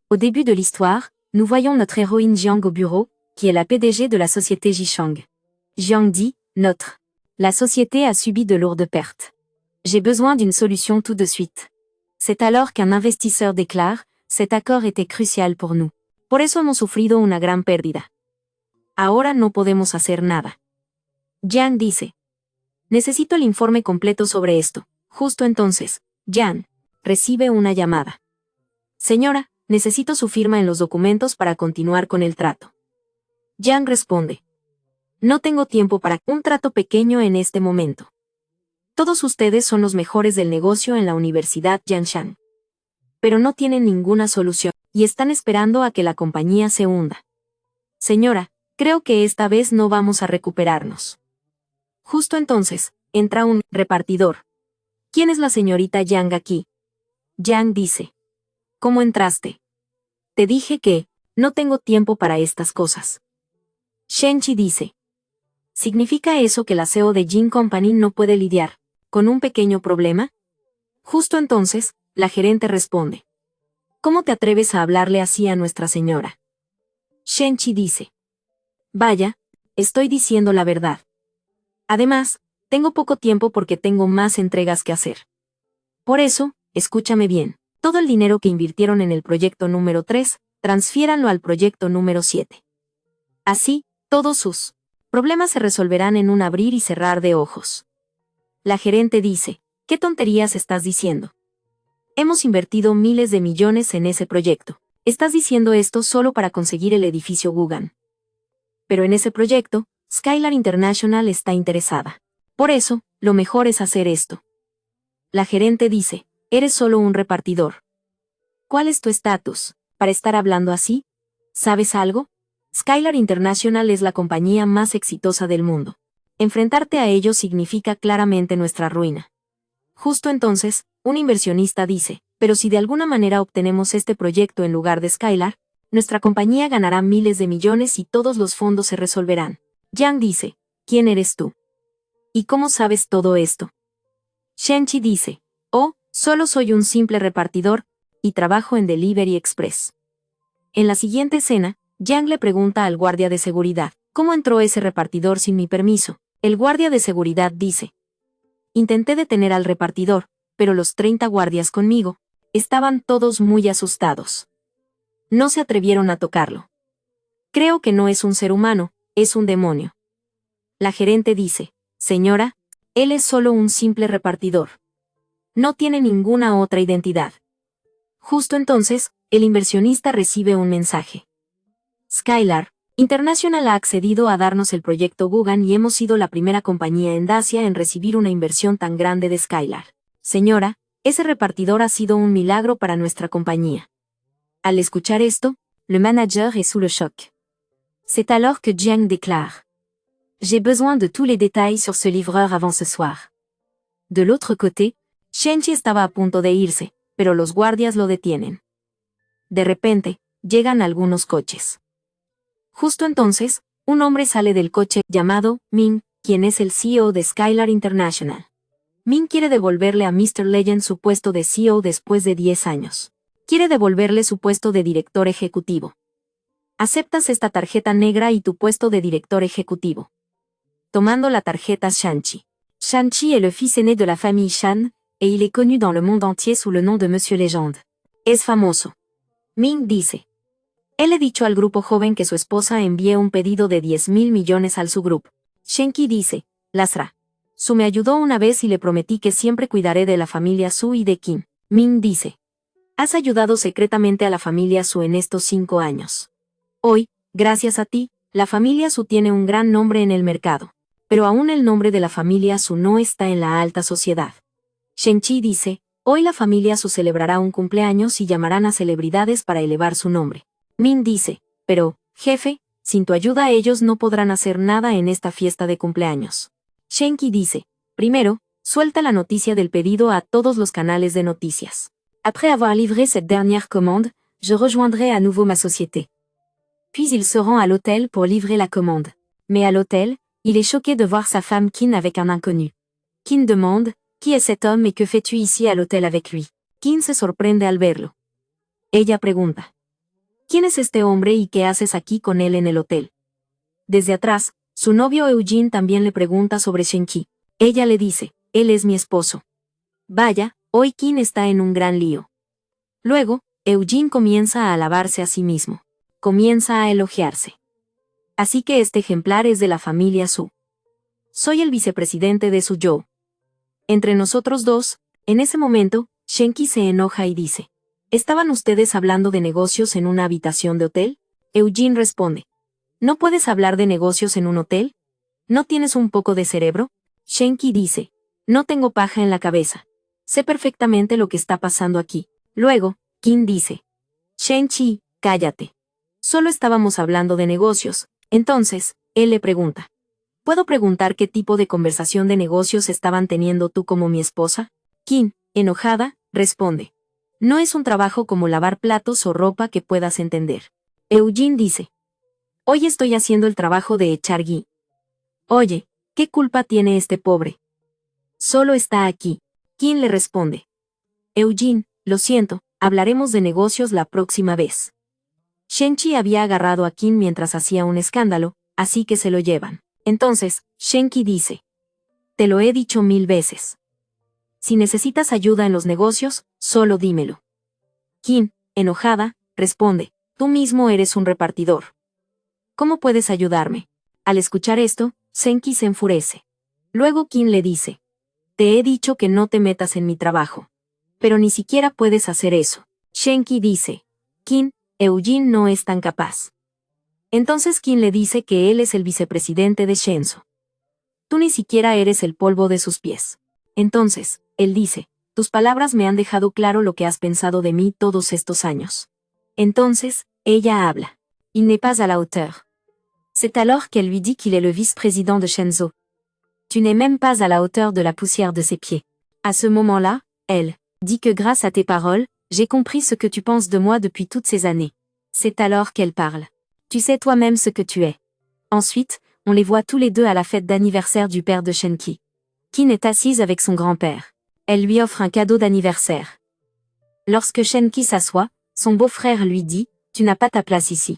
Au début de l'histoire, nous voyons notre héroïne Jiang au bureau, qui est la PDG de la société Jishang. Jiang dit, notre. La société a subi de lourdes pertes. J'ai besoin d'une solution tout de suite. C'est alors qu'un investisseur déclare, cet accord était crucial pour nous. Por eso hemos sufrido una gran pérdida. Ahora no podemos hacer nada. Jiang dice. Necesito el informe completo sobre esto. Justo entonces, Jiang recibe una llamada. Señora, necesito su firma en los documentos para continuar con el trato. Jiang responde. No tengo tiempo para un trato pequeño en este momento. Todos ustedes son los mejores del negocio en la Universidad Yanshan. Pero no tienen ninguna solución, y están esperando a que la compañía se hunda. Señora, creo que esta vez no vamos a recuperarnos. Justo entonces, entra un repartidor. ¿Quién es la señorita Yang aquí? Yang dice. ¿Cómo entraste? Te dije que, no tengo tiempo para estas cosas. Shenchi dice. ¿Significa eso que la CEO de Jin Company no puede lidiar con un pequeño problema? Justo entonces, la gerente responde. ¿Cómo te atreves a hablarle así a nuestra señora? Shenchi dice. Vaya, estoy diciendo la verdad. Además, tengo poco tiempo porque tengo más entregas que hacer. Por eso, escúchame bien, todo el dinero que invirtieron en el proyecto número 3, transfiéranlo al proyecto número 7. Así, todos sus problemas se resolverán en un abrir y cerrar de ojos. La gerente dice, ¿qué tonterías estás diciendo? Hemos invertido miles de millones en ese proyecto. Estás diciendo esto solo para conseguir el edificio Gugan. Pero en ese proyecto, Skylar International está interesada. Por eso, lo mejor es hacer esto. La gerente dice, eres solo un repartidor. ¿Cuál es tu estatus para estar hablando así? ¿Sabes algo? Skylar International es la compañía más exitosa del mundo. Enfrentarte a ellos significa claramente nuestra ruina. Justo entonces, un inversionista dice, pero si de alguna manera obtenemos este proyecto en lugar de Skylar, nuestra compañía ganará miles de millones y todos los fondos se resolverán. Yang dice, ¿quién eres tú? ¿Y cómo sabes todo esto? Shenchi dice, oh, solo soy un simple repartidor, y trabajo en Delivery Express. En la siguiente escena, Yang le pregunta al guardia de seguridad, ¿cómo entró ese repartidor sin mi permiso? El guardia de seguridad dice, intenté detener al repartidor, pero los 30 guardias conmigo, estaban todos muy asustados. No se atrevieron a tocarlo. Creo que no es un ser humano, es un demonio. La gerente dice, señora, él es solo un simple repartidor. No tiene ninguna otra identidad. Justo entonces, el inversionista recibe un mensaje. Skylar International ha accedido a darnos el proyecto Gugan y hemos sido la primera compañía en Dacia en recibir una inversión tan grande de Skylar. Señora, ese repartidor ha sido un milagro para nuestra compañía. Al escuchar esto, le manager est sous le choc. C'est alors que Jiang déclare. J'ai besoin de tous les détails sur ce livreur avant ce soir. De l'autre côté, Shenchi estaba a punto de irse, pero los guardias lo detienen. De repente, llegan algunos coches. Justo entonces, un hombre sale del coche llamado Ming, quien es el CEO de Skylar International. Ming quiere devolverle a Mr. Legend su puesto de CEO después de 10 años. Quiere devolverle su puesto de director ejecutivo. Aceptas esta tarjeta negra y tu puesto de director ejecutivo. Tomando la tarjeta Shanchi. Shanchi est le fils aîné de la famille Shan, et il est connu dans le monde entier sous le nom de Monsieur Legend. Es famoso. Ming dice. Él le dicho al grupo joven que su esposa envíe un pedido de 10.000 millones al su grupo. Shenki dice, Lasra. Su me ayudó una vez y le prometí que siempre cuidaré de la familia Su y de Kim. Ming dice. Has ayudado secretamente a la familia Su en estos 5 años. Hoy, gracias a ti, la familia Su tiene un gran nombre en el mercado. Pero aún el nombre de la familia Su no está en la alta sociedad. Shenchi dice, hoy la familia Su celebrará un cumpleaños y llamarán a celebridades para elevar su nombre. Min dice, pero, jefe, sin tu ayuda ellos no podrán hacer nada en esta fiesta de cumpleaños. Shenki dice, primero, suelta la noticia del pedido a todos los canales de noticias. Après avoir livré cette dernière commande, je rejoindrai à nouveau ma société. Puis il se rend à l'hôtel pour livrer la commande. Mais à l'hôtel, il est choqué de voir sa femme Kin avec un inconnu. Kin demande, qui est cet homme et que fais-tu ici à l'hôtel avec lui? Kin se sorprende al verlo. Ella pregunta, ¿Quién es este hombre y qué haces aquí con él en el hotel? Desde atrás, su novio Eugene también le pregunta sobre Shenki. Ella le dice, él es mi esposo. Vaya, hoy Kim está en un gran lío. Luego, Eugene comienza a alabarse a sí mismo. Comienza a elogiarse. Así que este ejemplar es de la familia Su. Soy el vicepresidente de Suzhou. Entre nosotros dos, en ese momento, Shenki se enoja y dice, ¿estaban ustedes hablando de negocios en una habitación de hotel? Eugene responde, ¿no puedes hablar de negocios en un hotel? ¿No tienes un poco de cerebro? Shenki dice, no tengo paja en la cabeza. Sé perfectamente lo que está pasando aquí. Luego, Kim dice, Shenchi, cállate. Solo estábamos hablando de negocios. Entonces, él le pregunta, ¿puedo preguntar qué tipo de conversación de negocios estaban teniendo tú como mi esposa? Kim, enojada, responde, no es un trabajo como lavar platos o ropa que puedas entender. Eugene dice, hoy estoy haciendo el trabajo de echar gui. Oye, ¿qué culpa tiene este pobre? Solo está aquí. Kim le responde, Eugene, lo siento, hablaremos de negocios la próxima vez. Shenchi había agarrado a Kim mientras hacía un escándalo, así que se lo llevan. Entonces, Shenki dice, te lo he dicho 1000 veces. Si necesitas ayuda en los negocios, solo dímelo. Kim, enojada, responde, tú mismo eres un repartidor. ¿Cómo puedes ayudarme? Al escuchar esto, Shenki se enfurece. Luego Kim le dice, te he dicho que no te metas en mi trabajo. Pero ni siquiera puedes hacer eso. Shenki dice, Kim, Eugene no es tan capaz. Entonces Kim le dice que él es el vicepresidente de Shenzhou. Tú ni siquiera eres el polvo de sus pies. Entonces, él dice, tus palabras me han dejado claro lo que has pensado de mí todos estos años. Entonces, ella habla. Il n'est pas à la hauteur. C'est alors qu'elle lui dit qu'il est le vice-président de Shenzhou. Tu n'es même pas à la hauteur de la poussière de ses pieds. À ce moment-là, elle dit que grâce à tes paroles, j'ai compris ce que tu penses de moi depuis toutes ces années. C'est alors qu'elle parle. Tu sais toi-même ce que tu es. Ensuite, on les voit tous les deux à la fête d'anniversaire du père de Shenki. Kim est assise avec son grand-père. Elle lui offre un cadeau d'anniversaire. Lorsque Shenki s'assoit, son beau-frère lui dit, tu n'as pas ta place ici.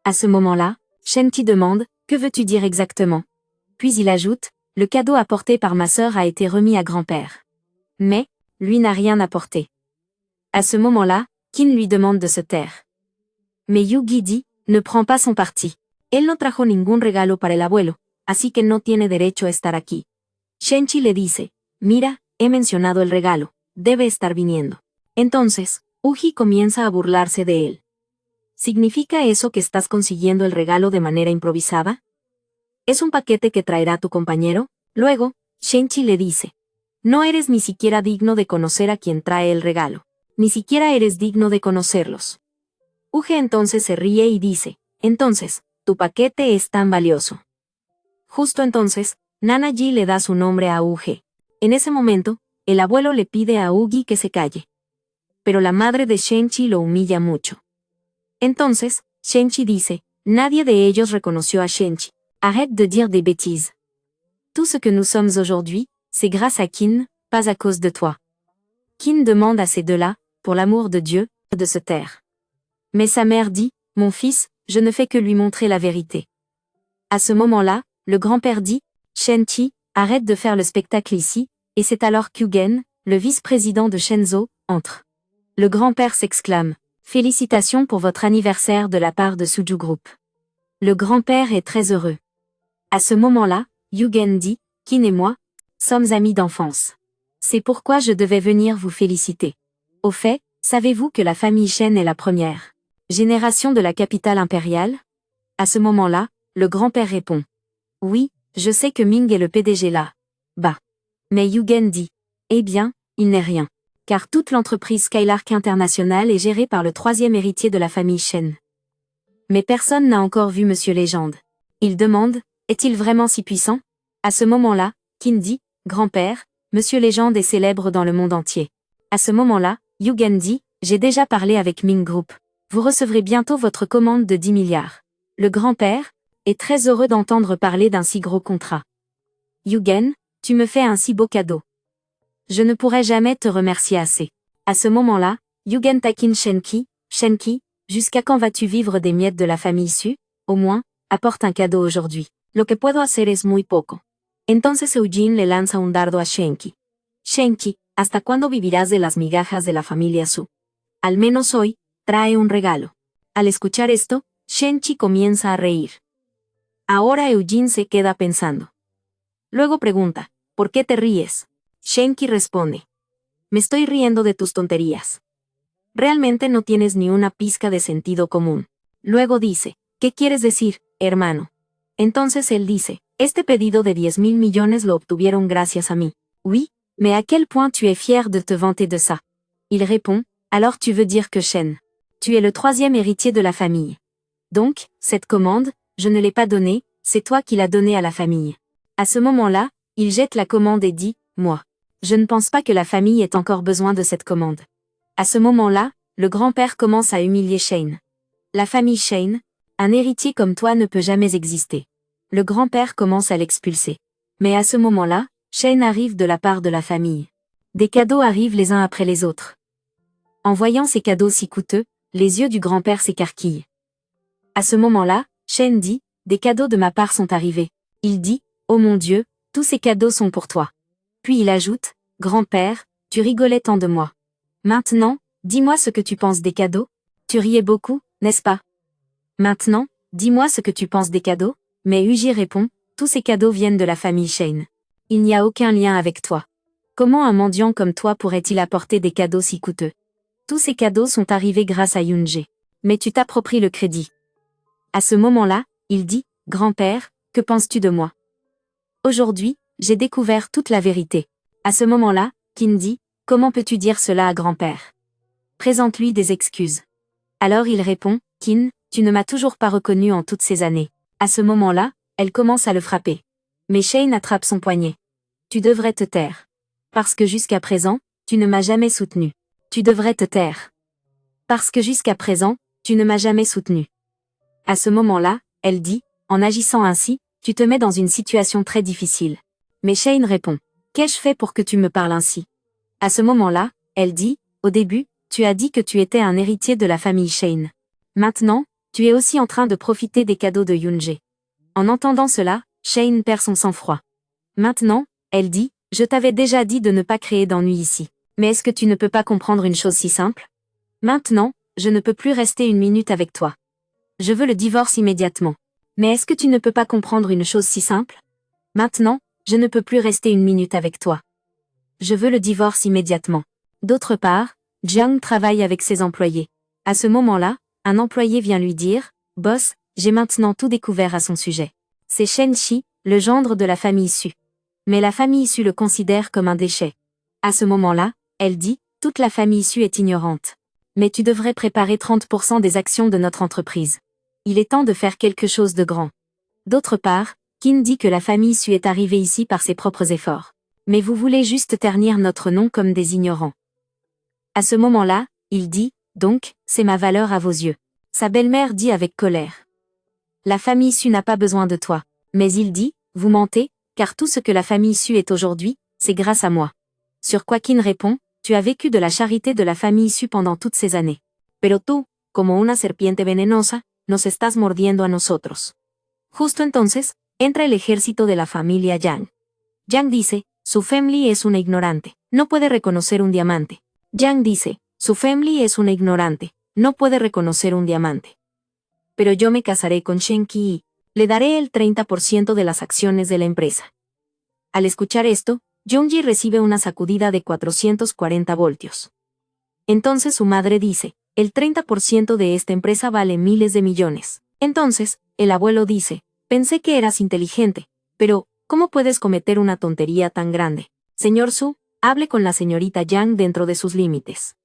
À ce moment-là, Shenki demande, que veux-tu dire exactement? Puis il ajoute, le cadeau apporté par ma sœur a été remis à grand-père. Mais, lui n'a rien apporté. À ce moment-là, Kim lui demande de se taire. Mais Yugi dit, ne prends pas son parti. Él no trajo ningún regalo para el abuelo, así que no tiene derecho a estar aquí. Shenchi le dice, mira, he mencionado el regalo, debe estar viniendo. Entonces, Uji comienza a burlarse de él. ¿Significa eso que estás consiguiendo el regalo de manera improvisada? ¿Es un paquete que traerá tu compañero? Luego, Shenchi le dice, no eres ni siquiera digno de conocer a quien trae el regalo. Ni siquiera eres digno de conocerlos. Uge entonces se ríe y dice, entonces, tu paquete es tan valioso. Justo entonces, Nana-ji le da su nombre a Uge. En ese momento, el abuelo le pide a Ugi que se calle. Pero la madre de Shenchi lo humilla mucho. Entonces, Shenchi dice, nadie de ellos reconoció a Shenchi. Arrête de dire des bêtises. Tout ce que nous sommes aujourd'hui, c'est grâce à Kim, pas à cause de toi. Kim demande à ces deux-là, pour l'amour de Dieu, de se taire. Mais sa mère dit, mon fils, je ne fais que lui montrer la vérité. À ce moment-là, le grand-père dit, Shenchi, arrête de faire le spectacle ici, et c'est alors qu'Ugen, le vice-président de Shenzhou, entre. Le grand-père s'exclame, félicitations pour votre anniversaire de la part de Suju Group. Le grand-père est très heureux. À ce moment-là, Yugen dit, Kin et moi, sommes amis d'enfance. C'est pourquoi je devais venir vous féliciter. Au fait, savez-vous que la famille Shen est la première génération de la capitale impériale? À ce moment-là, le grand-père répond. Oui, je sais que Ming est le PDG là. Bah. Mais Yugen dit. Eh bien, il n'est rien. Car toute l'entreprise Skylark International est gérée par le troisième héritier de la famille Shen. Mais personne n'a encore vu Monsieur Légende. Il demande, est-il vraiment si puissant? À ce moment-là, Qin dit, grand-père, Monsieur Légende est célèbre dans le monde entier. À ce moment-là, Yugen dit, j'ai déjà parlé avec Ming Group. Vous recevrez bientôt votre commande de 10 milliards. Le grand-père est très heureux d'entendre parler d'un si gros contrat. Yugen, tu me fais un si beau cadeau. Je ne pourrai jamais te remercier assez. À ce moment-là, Yugen taquine Shenki, Shenki, Jusqu'à quand vas-tu vivre des miettes de la famille Su? Au moins, apporte un cadeau aujourd'hui. Lo que puedo hacer es muy poco. Entonces Eugene le lanza un dardo a Shenki. Shenki, ¿hasta cuándo vivirás de las migajas de la familia Su? Al menos hoy, trae un regalo. Al escuchar esto, Shenchi comienza a reír. Ahora Eugene se queda pensando. Luego pregunta, ¿por qué te ríes? Shenki responde. Me estoy riendo de tus tonterías. Realmente no tienes ni una pizca de sentido común. Luego dice, ¿qué quieres decir, hermano? Entonces él dice, este pedido de 10,000 millones lo obtuvieron gracias a mí. Oui, mais à quel point tu es fier de te vanter de ça? Il répond, alors tu veux dire que Shen, tu es le troisième héritier de la famille. Donc, cette commande, je ne l'ai pas donnée, c'est toi qui l'as donnée à la famille. À ce moment-là, il jette la commande et dit, moi. Je ne pense pas que la famille ait encore besoin de cette commande. À ce moment-là, le grand-père commence à humilier Shane. La famille Shane, un héritier comme toi ne peut jamais exister. Le grand-père commence à l'expulser. Mais à ce moment-là, Shane arrive de la part de la famille. Des cadeaux arrivent les uns après les autres. En voyant ces cadeaux si coûteux, les yeux du grand-père s'écarquillent. À ce moment-là, Shane dit, des cadeaux de ma part sont arrivés. Il dit, oh mon Dieu, tous ces cadeaux sont pour toi. Puis il ajoute, grand-père, tu rigolais tant de moi. Maintenant, dis-moi ce que tu penses des cadeaux. Tu riais beaucoup, n'est-ce pas? Maintenant, dis-moi ce que tu penses des cadeaux. Mais Uji répond, tous ces cadeaux viennent de la famille Shane. Il n'y a aucun lien avec toi. Comment un mendiant comme toi pourrait-il apporter des cadeaux si coûteux? Tous ces cadeaux sont arrivés grâce à Yoonjae. Mais tu t'appropries le crédit. À ce moment-là, il dit, grand-père, que penses-tu de moi? Aujourd'hui, j'ai découvert toute la vérité. À ce moment-là, Kin dit, comment peux-tu dire cela à grand-père? Présente-lui des excuses. Alors il répond, Kin, tu ne m'as toujours pas reconnu en toutes ces années. À ce moment-là, elle commence à le frapper. Mais Shane attrape son poignet. Tu devrais te taire. Parce que jusqu'à présent, tu ne m'as jamais soutenu. Tu devrais te taire. Parce que jusqu'à présent, tu ne m'as jamais soutenu. À ce moment-là, elle dit, en agissant ainsi, tu te mets dans une situation très difficile. Mais Shane répond, qu'ai-je fait pour que tu me parles ainsi? À ce moment-là, elle dit, au début, tu as dit que tu étais un héritier de la famille Shane. Maintenant, tu es aussi en train de profiter des cadeaux de Yoonjae. En entendant cela, Shane perd son sang-froid. Maintenant, elle dit, je t'avais déjà dit de ne pas créer d'ennui ici. Mais est-ce que tu ne peux pas comprendre une chose si simple? Maintenant, je ne peux plus rester une minute avec toi. Je veux le divorce immédiatement. Mais est-ce que tu ne peux pas comprendre une chose si simple? Maintenant, je ne peux plus rester une minute avec toi. Je veux le divorce immédiatement. D'autre part, Jiang travaille avec ses employés. À ce moment-là, un employé vient lui dire, boss, j'ai maintenant tout découvert à son sujet. C'est Shen Shi, le gendre de la famille Su. Mais la famille Su le considère comme un déchet. À ce moment-là, elle dit, toute la famille Su est ignorante. Mais tu devrais préparer 30% des actions de notre entreprise. Il est temps de faire quelque chose de grand. D'autre part, Kin dit que la famille Su est arrivée ici par ses propres efforts. Mais vous voulez juste ternir notre nom comme des ignorants. À ce moment-là, il dit, donc, c'est ma valeur à vos yeux. Sa belle-mère dit avec colère. La famille Su n'a pas besoin de toi. Mais il dit, vous mentez, car tout ce que la famille Su est aujourd'hui, c'est grâce à moi. Sur quoi Kin répond, tu as vécu de la charité de la famille Su pendant toutes ces années. Pero tú, como una serpiente venenosa, nos estás mordiendo a nosotros. Justo entonces, entra el ejército de la familia Yang. Yang dice, su family es una ignorante, no puede reconocer un diamante. Yang dice, su family es una ignorante, no puede reconocer un diamante. Pero yo me casaré con Shenki y le daré el 30% de las acciones de la empresa. Al escuchar esto, Yoonjae recibe una sacudida de 440 voltios. Entonces su madre dice, el 30% de esta empresa vale miles de millones. Entonces, el abuelo dice, pensé que eras inteligente, pero, ¿cómo puedes cometer una tontería tan grande? Señor Su, hable con la señorita Yang dentro de sus límites.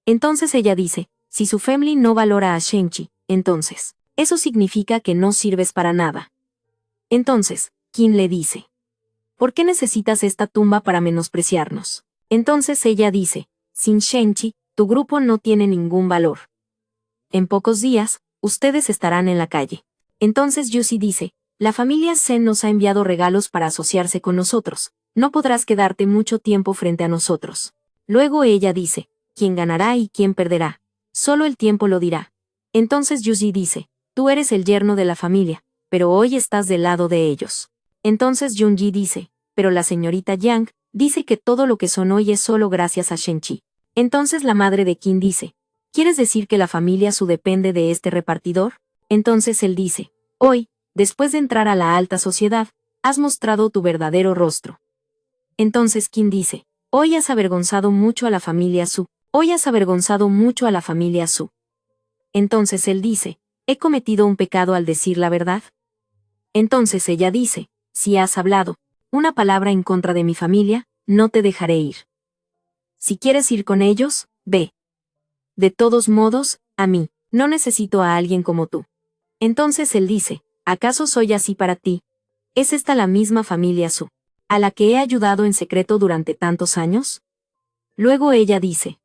Entonces ella dice, si su family no valora a Shenchi, entonces, eso significa que no sirves para nada. Entonces, Kin le dice, ¿por qué necesitas esta tumba para menospreciarnos? Entonces ella dice, sin Shenchi, tu grupo no tiene ningún valor. En pocos días, ustedes estarán en la calle. Entonces Yusi dice, la familia Sen nos ha enviado regalos para asociarse con nosotros. No podrás quedarte mucho tiempo frente a nosotros. Luego ella dice, ¿quién ganará y quién perderá? Solo el tiempo lo dirá. Entonces Yuji dice, tú eres el yerno de la familia, pero hoy estás del lado de ellos. Entonces Junji dice, pero la señorita Yang dice que todo lo que son hoy es solo gracias a Shenchi. Entonces la madre de Qin dice, ¿quieres decir que la familia Su depende de este repartidor? Entonces él dice, hoy, después de entrar a la alta sociedad, has mostrado tu verdadero rostro. Entonces Qin dice, hoy has avergonzado mucho a la familia Su. Hoy has avergonzado mucho a la familia Su. Entonces él dice, ¿he cometido un pecado al decir la verdad? Entonces ella dice, si has hablado una palabra en contra de mi familia, no te dejaré ir. Si quieres ir con ellos, ve. De todos modos, a mí, no necesito a alguien como tú. Entonces él dice, ¿acaso soy así para ti? ¿Es esta la misma familia Su, a la que he ayudado en secreto durante tantos años? Luego ella dice,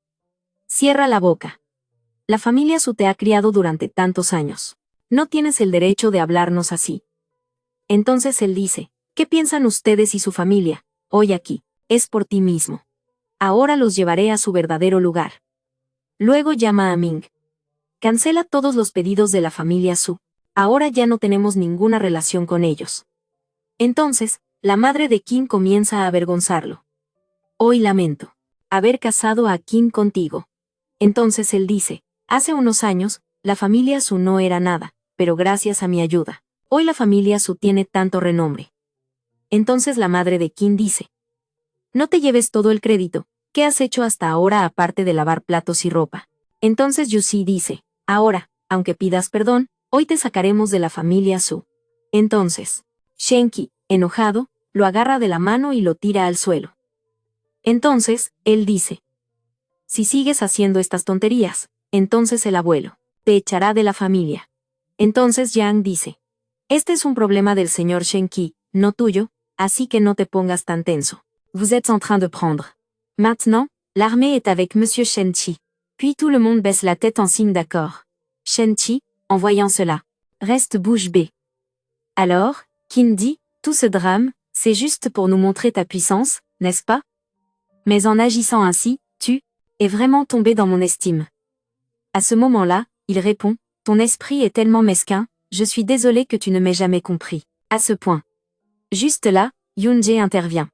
cierra la boca. La familia Su te ha criado durante tantos años. No tienes el derecho de hablarnos así. Entonces él dice, ¿qué piensan ustedes y su familia? Hoy aquí, es por ti mismo. Ahora los llevaré a su verdadero lugar. Luego llama a Ming. Cancela todos los pedidos de la familia Su. Ahora ya no tenemos ninguna relación con ellos. Entonces, la madre de Qin comienza a avergonzarlo. Hoy lamento haber casado a Qin contigo. Entonces él dice, hace unos años, la familia Su no era nada, pero gracias a mi ayuda, hoy la familia Su tiene tanto renombre. Entonces la madre de Qin dice, no te lleves todo el crédito, ¿qué has hecho hasta ahora aparte de lavar platos y ropa? Entonces Yusi dice, ahora, aunque pidas perdón, hoy te sacaremos de la familia Su. Entonces, Shenki, enojado, lo agarra de la mano y lo tira al suelo. Entonces, él dice, si sigues haciendo estas tonterías, entonces el abuelo te echará de la familia. Entonces Yang dice, este es un problema del señor Shenki, no tuyo, así que no te pongas tan tenso. Vous êtes en train de prendre. Maintenant, l'armée est avec Monsieur Shenchi. Puis tout le monde baisse la tête en signe d'accord. Shenchi, en voyant cela, reste bouche bée. Alors, Qin dit, tout ce drame, c'est juste pour nous montrer ta puissance, n'est-ce pas? Mais en agissant ainsi, tu es vraiment tombé dans mon estime. À ce moment-là, il répond, ton esprit est tellement mesquin, je suis désolé que tu ne m'aies jamais compris. À ce point. Juste là, Yoon-jae intervient.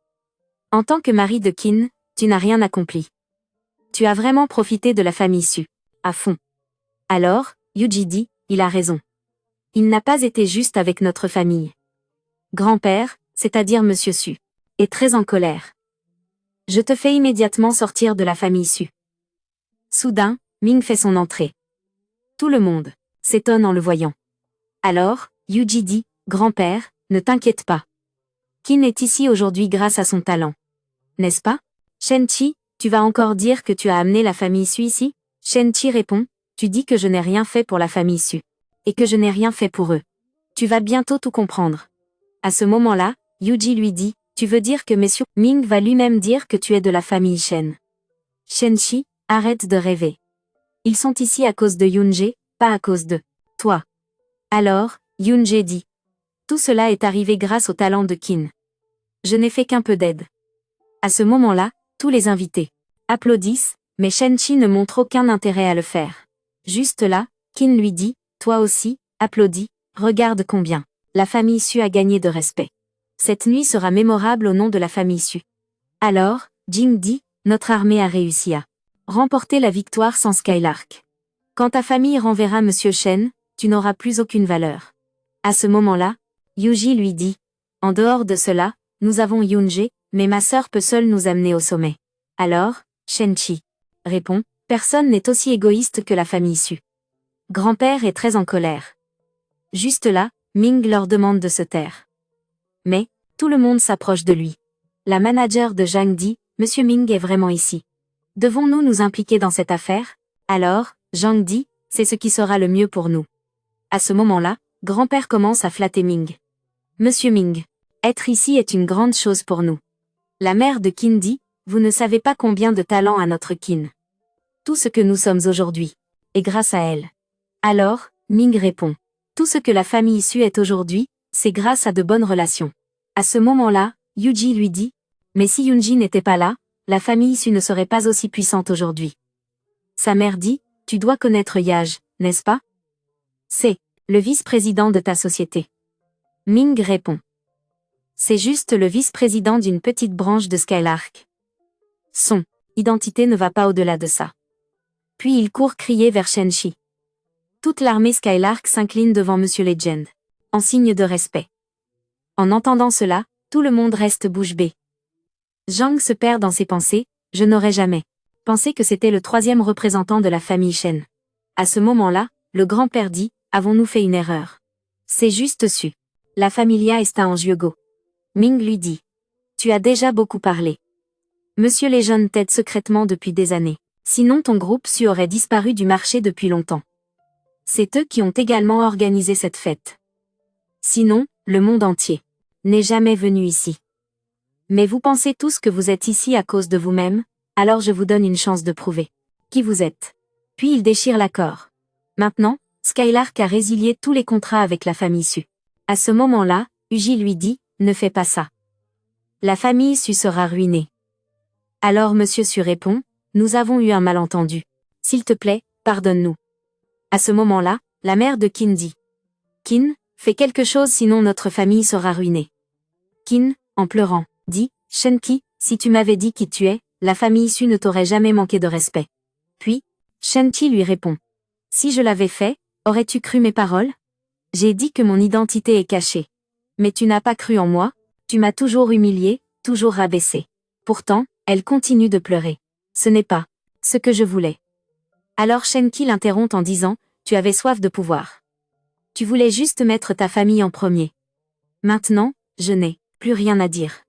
En tant que mari de Qin, tu n'as rien accompli. Tu as vraiment profité de la famille Su. À fond. Alors, Yuji dit, il a raison. Il n'a pas été juste avec notre famille. Grand-père, c'est-à-dire Monsieur Su, est très en colère. Je te fais immédiatement sortir de la famille Su. Soudain, Ming fait son entrée. Tout le monde s'étonne en le voyant. Alors, Yuji dit, grand-père, ne t'inquiète pas. Qin est ici aujourd'hui grâce à son talent. N'est-ce pas? Shenchi, tu vas encore dire que tu as amené la famille Su ici? Shenchi répond, tu dis que je n'ai rien fait pour la famille Su. Et que je n'ai rien fait pour eux. Tu vas bientôt tout comprendre. À ce moment-là, Yuji lui dit, tu veux dire que Monsieur Ming va lui-même dire que tu es de la famille Shen. Shenchi, arrête de rêver. Ils sont ici à cause de Yoon-jae, pas à cause de toi. Alors, Yoon-jae dit. Tout cela est arrivé grâce au talent de Qin. Je n'ai fait qu'un peu d'aide. À ce moment-là, tous les invités applaudissent, mais Shenchi ne montre aucun intérêt à le faire. Juste là, Qin lui dit, toi aussi, applaudis, regarde combien la famille Su a gagné de respect. Cette nuit sera mémorable au nom de la famille Su. Alors, Jing dit, notre armée a réussi à remporter la victoire sans Skylark. Quand ta famille renverra Monsieur Shen, tu n'auras plus aucune valeur. À ce moment-là, Yuji lui dit, en dehors de cela, nous avons Yoon-jae, mais ma sœur peut seule nous amener au sommet. Alors, Shenchi répond, personne n'est aussi égoïste que la famille Su. Grand-père est très en colère. Juste là, Ming leur demande de se taire. Mais, tout le monde s'approche de lui. La manager de Zhang dit, Monsieur Ming est vraiment ici. Devons-nous nous impliquer dans cette affaire? Alors, Zhang dit, c'est ce qui sera le mieux pour nous. À ce moment-là, grand-père commence à flatter Ming. Monsieur Ming, être ici est une grande chose pour nous. La mère de Qin dit, vous ne savez pas combien de talent a notre Qin. Tout ce que nous sommes aujourd'hui est grâce à elle. Alors, Ming répond, tout ce que la famille Su est aujourd'hui, c'est grâce à de bonnes relations. À ce moment-là, Yuji lui dit, mais si Yoonji n'était pas là, la famille Su ne serait pas aussi puissante aujourd'hui. Sa mère dit, tu dois connaître Yaj, n'est-ce pas? C'est le vice-président de ta société. Ming répond. C'est juste le vice-président d'une petite branche de Skylark. Son identité ne va pas au-delà de ça. Puis il court crier vers Shen-Chi. Toute l'armée Skylark s'incline devant Monsieur Legend, en signe de respect. En entendant cela, tout le monde reste bouche bée. Zhang se perd dans ses pensées, je n'aurais jamais pensé que c'était le troisième représentant de la famille Shen. À ce moment-là, le grand-père dit, avons-nous fait une erreur? C'est juste su. La familia está en juego. Ming lui dit. Tu as déjà beaucoup parlé. Monsieur Legend t'aide secrètement depuis des années. Sinon ton groupe Su aurait disparu du marché depuis longtemps. C'est eux qui ont également organisé cette fête. Sinon, le monde entier n'est jamais venu ici. Mais vous pensez tous que vous êtes ici à cause de vous-même, alors je vous donne une chance de prouver qui vous êtes. Puis il déchire l'accord. Maintenant, Skylark a résilié tous les contrats avec la famille Su. À ce moment-là, Uji lui dit, ne fais pas ça. La famille Su sera ruinée. Alors Monsieur Su répond, nous avons eu un malentendu. S'il te plaît, pardonne-nous. À ce moment-là, la mère de Qin dit. Qin, fais quelque chose sinon notre famille sera ruinée. Qin, en pleurant, dit, Shen-Ki, si tu m'avais dit qui tu es, la famille Su ne t'aurait jamais manqué de respect. Puis, Shen-Ki lui répond. Si je l'avais fait, aurais-tu cru mes paroles? J'ai dit que mon identité est cachée. Mais tu n'as pas cru en moi, tu m'as toujours humilié, toujours rabaissé. Pourtant, elle continue de pleurer. Ce n'est pas ce que je voulais. Alors Shen-Ki l'interrompt en disant, tu avais soif de pouvoir. Tu voulais juste mettre ta famille en premier. Maintenant, je n'ai plus rien à dire.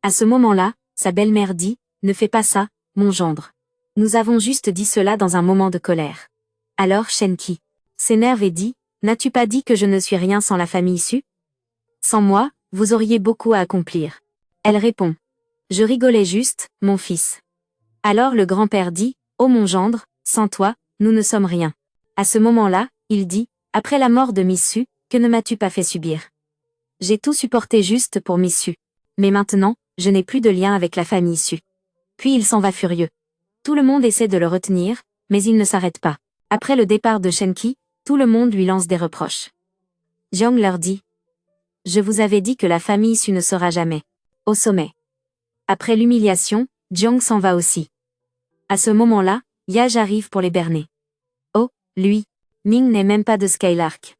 À ce moment-là, sa belle-mère dit, ne fais pas ça, mon gendre. Nous avons juste dit cela dans un moment de colère. Alors Shen-Ki s'énerve et dit, n'as-tu pas dit que je ne suis rien sans la famille Su? Sans moi, vous auriez beaucoup à accomplir. Elle répond. Je rigolais juste, mon fils. Alors le grand-père dit, oh mon gendre, sans toi, nous ne sommes rien. À ce moment-là, il dit, après la mort de Miss Su, que ne m'as-tu pas fait subir? J'ai tout supporté juste pour Miss Su. Mais maintenant, je n'ai plus de lien avec la famille Su. Puis il s'en va furieux. Tout le monde essaie de le retenir, mais il ne s'arrête pas. Après le départ de Shen-Ki, tout le monde lui lance des reproches. Jiang leur dit. Je vous avais dit que la famille Su ne sera jamais au sommet. Après l'humiliation, Jiang s'en va aussi. À ce moment-là, Yaj arrive pour les berner. Oh, lui, Ming n'est même pas de Skylark.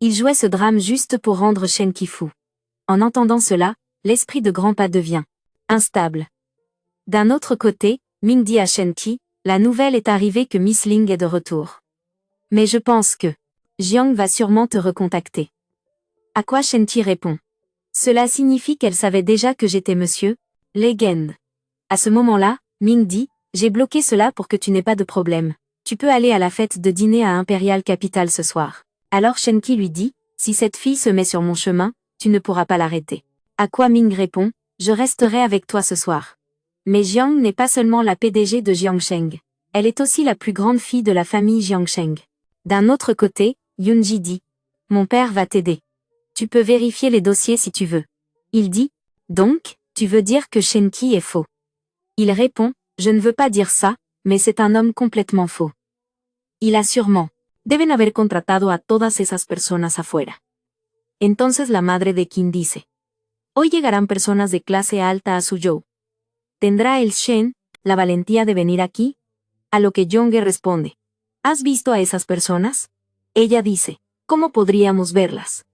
Il jouait ce drame juste pour rendre Shen-Ki fou. En entendant cela, l'esprit de Grandpa devient instable. D'un autre côté, Ming dit à Shen-Ki, la nouvelle est arrivée que Miss Ling est de retour. Mais je pense que Jiang va sûrement te recontacter. À quoi Shen-Ki répond. Cela signifie qu'elle savait déjà que j'étais Monsieur Legend. À ce moment-là, Ming dit, j'ai bloqué cela pour que tu n'aies pas de problème. Tu peux aller à la fête de dîner à Imperial Capital ce soir. Alors Shen-Ki lui dit, si cette fille se met sur mon chemin, tu ne pourras pas l'arrêter. À quoi Ming répond, je resterai avec toi ce soir. Mais Jiang n'est pas seulement la PDG de Jiangsheng. Elle est aussi la plus grande fille de la famille Jiangsheng. D'un autre côté, Yunji dit, mon père va t'aider. Tu peux vérifier les dossiers si tu veux. Il dit, donc, tu veux dire que Shen-Ki est faux. Il répond, je ne veux pas dire ça, mais c'est un homme complètement faux. Il a sûrement. Deben haber contratado a todas esas personas afuera. Entonces la madre de Qin dice. Hoy llegarán personas de clase alta a Suzhou. ¿Tendrá el Shen la valentía de venir aquí? A lo que Yonge responde. ¿Has visto a esas personas? Ella dice. ¿Cómo podríamos verlas?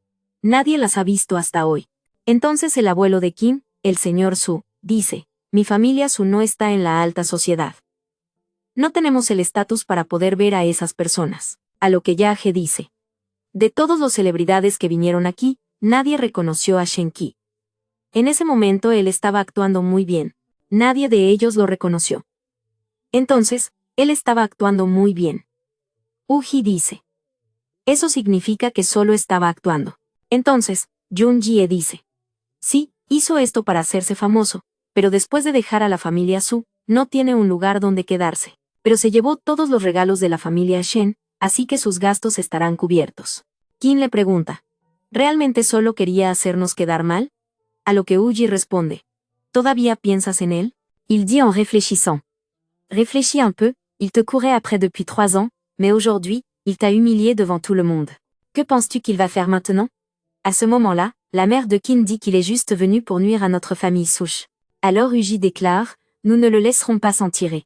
Nadie las ha visto hasta hoy. Entonces el abuelo de Qin, el señor Su, dice. Mi familia Su no está en la alta sociedad. No tenemos el estatus para poder ver a esas personas. A lo que Yage dice. De todos los celebridades que vinieron aquí, nadie reconoció a Shen-Ki. En ese momento él estaba actuando muy bien. Nadie de ellos lo reconoció. Entonces, él estaba actuando muy bien. Uji dice. Eso significa que solo estaba actuando. Entonces, Jun-Jie dice. Sí, hizo esto para hacerse famoso, pero después de dejar a la familia Su, no tiene un lugar donde quedarse. Pero se llevó todos los regalos de la familia Shen, así que sus gastos estarán cubiertos. Qin le pregunta. ¿Realmente solo quería hacernos quedar mal? A lo que Uji responde. ¿Todavía piensas en él? Il dit en réfléchissant. Réfléchis un peu, il te courait après depuis 3 ans, mais aujourd'hui, il t'a humilié devant tout le monde. Que penses-tu qu'il va faire maintenant? À ce moment-là, la mère de Qin dit qu'il est juste venu pour nuire à notre famille souche. Alors Uji déclare, nous ne le laisserons pas s'en tirer.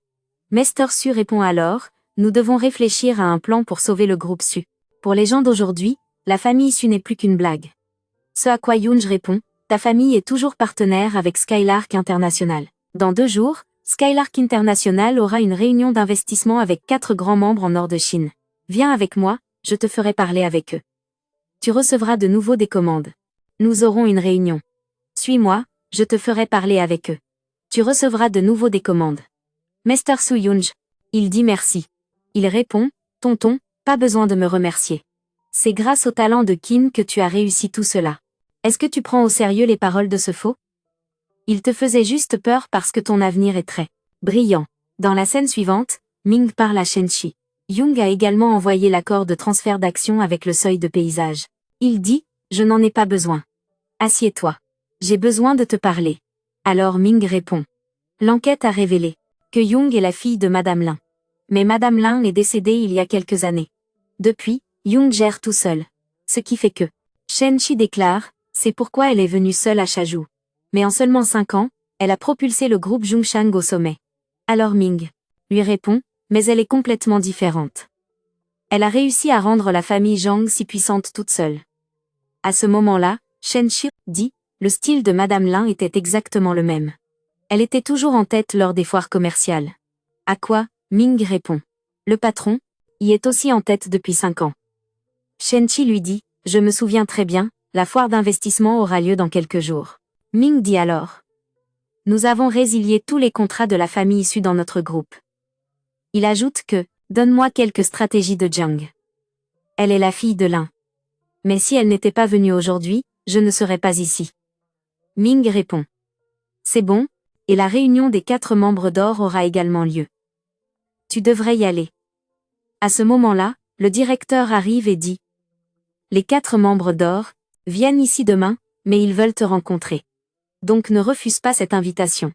Mester Su répond alors, nous devons réfléchir à un plan pour sauver le groupe Su. Pour les gens d'aujourd'hui, la famille Su n'est plus qu'une blague. Ce à quoi Younj répond, ta famille est toujours partenaire avec Skylark International. Dans 2 jours, Skylark International aura une réunion d'investissement avec 4 grands membres en nord de Chine. Viens avec moi, je te ferai parler avec eux. Tu recevras de nouveau des commandes. Nous aurons une réunion. Suis-moi, je te ferai parler avec eux. Tu recevras de nouveau des commandes. Mester Su Younj. Il dit merci. Il répond, tonton, pas besoin de me remercier. C'est grâce au talent de Qin que tu as réussi tout cela. Est-ce que tu prends au sérieux les paroles de ce faux? Il te faisait juste peur parce que ton avenir est très brillant. Dans la scène suivante, Ming parle à Shenchi. Young a également envoyé l'accord de transfert d'action avec le seuil de paysage. Il dit, je n'en ai pas besoin. Assieds-toi. J'ai besoin de te parler. Alors Ming répond. L'enquête a révélé que Young est la fille de Madame Lin. Mais Madame Lin est décédée il y a quelques années. Depuis, Young gère tout seul. Ce qui fait que Shenchi déclare, c'est pourquoi elle est venue seule à Shaju. Mais en seulement 5 ans, elle a propulsé le groupe Zhongshan au sommet. Alors Ming lui répond, mais elle est complètement différente. Elle a réussi à rendre la famille Zhang si puissante toute seule. À ce moment-là, Shenchi dit, le style de Madame Lin était exactement le même. Elle était toujours en tête lors des foires commerciales. À quoi, Ming répond. Le patron y est aussi en tête depuis 5 ans. Shenchi lui dit, je me souviens très bien, la foire d'investissement aura lieu dans quelques jours. Ming dit alors. Nous avons résilié tous les contrats de la famille issue dans notre groupe. Il ajoute que, donne-moi quelques stratégies de Jiang. Elle est la fille de Lin. Mais si elle n'était pas venue aujourd'hui, je ne serais pas ici. Ming répond. C'est bon, et la réunion des 4 membres d'or aura également lieu. Tu devrais y aller. À ce moment-là, le directeur arrive et dit. Les 4 membres d'or viennent ici demain, mais ils veulent te rencontrer. Donc ne refuse pas cette invitation.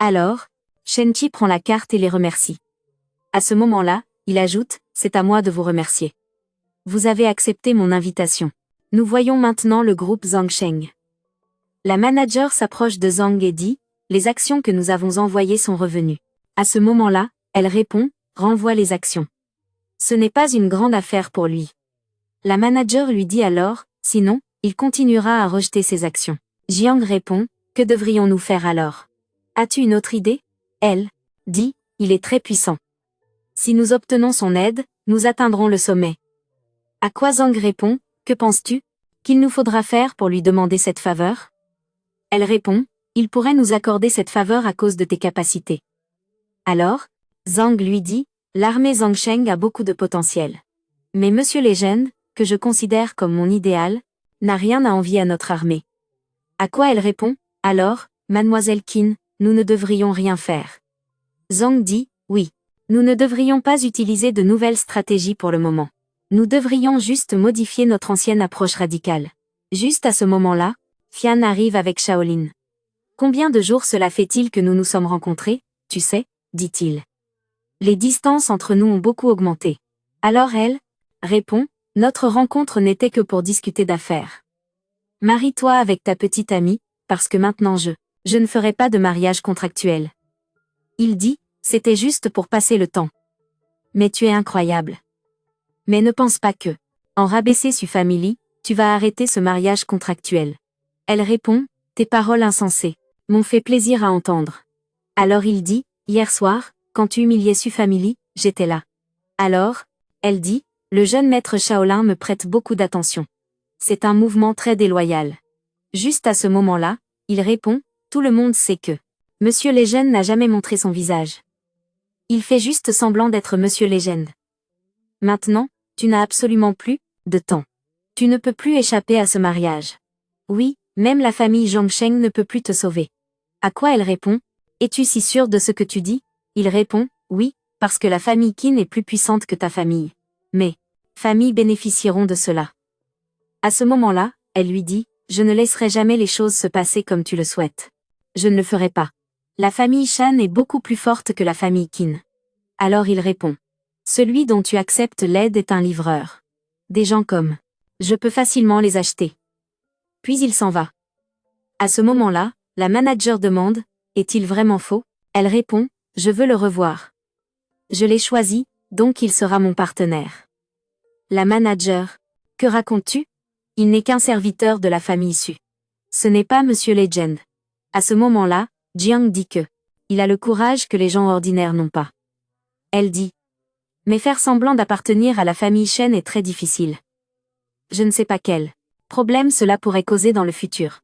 Alors, Shenchi prend la carte et les remercie. À ce moment-là, il ajoute, c'est à moi de vous remercier. Vous avez accepté mon invitation. Nous voyons maintenant le groupe Zhang Sheng. La manager s'approche de Zhang et dit, les actions que nous avons envoyées sont revenues. À ce moment-là, elle répond, renvoie les actions. Ce n'est pas une grande affaire pour lui. La manager lui dit alors, sinon, il continuera à rejeter ses actions. Jiang répond, que devrions-nous faire alors? As-tu une autre idée? Elle dit, il est très puissant. Si nous obtenons son aide, nous atteindrons le sommet. À quoi Zhang répond, que penses-tu qu'il nous faudra faire pour lui demander cette faveur? Elle répond, il pourrait nous accorder cette faveur à cause de tes capacités. Alors, Zhang lui dit, l'armée Zhangsheng a beaucoup de potentiel. Mais Monsieur Légende, que je considère comme mon idéal, n'a rien à envier à notre armée. À quoi elle répond, alors, Mademoiselle Qin, nous ne devrions rien faire. Zhang dit, oui. Nous ne devrions pas utiliser de nouvelles stratégies pour le moment. Nous devrions juste modifier notre ancienne approche radicale. Juste à ce moment-là, Fian arrive avec Shaolin. Combien de jours cela fait-il que nous nous sommes rencontrés, tu sais, dit-il. Les distances entre nous ont beaucoup augmenté. Alors elle répond, notre rencontre n'était que pour discuter d'affaires. Marie-toi avec ta petite amie, parce que maintenant je ne ferai pas de mariage contractuel. Il dit, c'était juste pour passer le temps. Mais tu es incroyable. Mais ne pense pas que, en rabaisser Su Family, tu vas arrêter ce mariage contractuel. Elle répond, tes paroles insensées m'ont fait plaisir à entendre. Alors il dit, hier soir, quand tu humiliais Su Family, j'étais là. Alors, elle dit, le jeune maître Shaolin me prête beaucoup d'attention. C'est un mouvement très déloyal. Juste à ce moment-là, il répond, tout le monde sait que Monsieur Legend n'a jamais montré son visage. Il fait juste semblant d'être Monsieur Legend. Maintenant, tu n'as absolument plus de temps. Tu ne peux plus échapper à ce mariage. Oui, même la famille Zhangsheng ne peut plus te sauver. À quoi elle répond, es-tu si sûr de ce que tu dis? Il répond, oui, parce que la famille Qin est plus puissante que ta famille. Mais, familles bénéficieront de cela. À ce moment-là, elle lui dit, je ne laisserai jamais les choses se passer comme tu le souhaites. Je ne le ferai pas. La famille Shan est beaucoup plus forte que la famille Qin. Alors il répond. Celui dont tu acceptes l'aide est un livreur. Des gens comme. Je peux facilement les acheter. Puis il s'en va. À ce moment-là, la manager demande, est-il vraiment faux? Elle répond, je veux le revoir. Je l'ai choisi, donc il sera mon partenaire. La manager. Que racontes-tu? Il n'est qu'un serviteur de la famille Su. Ce n'est pas Monsieur Legend. À ce moment-là, Jiang dit que. Il a le courage que les gens ordinaires n'ont pas. Elle dit. Mais faire semblant d'appartenir à la famille Shen est très difficile. Je ne sais pas quel problème cela pourrait causer dans le futur.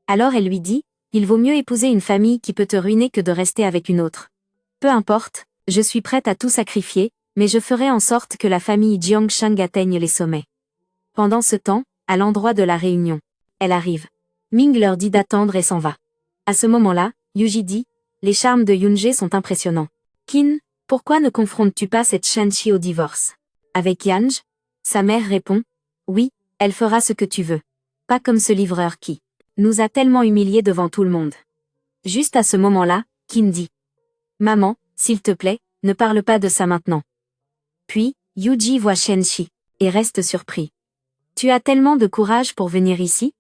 Alors elle lui dit, il vaut mieux épouser une famille qui peut te ruiner que de rester avec une autre. Peu importe, je suis prête à tout sacrifier, mais je ferai en sorte que la famille Jiangshang atteigne les sommets. Pendant ce temps, à l'endroit de la réunion, elle arrive. Ming leur dit d'attendre et s'en va. À ce moment-là, Yuji dit, les charmes de Yoonjae sont impressionnants. Qin, pourquoi ne confrontes-tu pas cette Shenchi au divorce? Avec Yanj? Sa mère répond, oui, elle fera ce que tu veux. Pas comme ce livreur qui nous a tellement humiliés devant tout le monde. Juste à ce moment-là, Qin dit, maman, s'il te plaît, ne parle pas de ça maintenant. Puis, Yuji voit Shenchi et reste surpris. Tu as tellement de courage pour venir ici?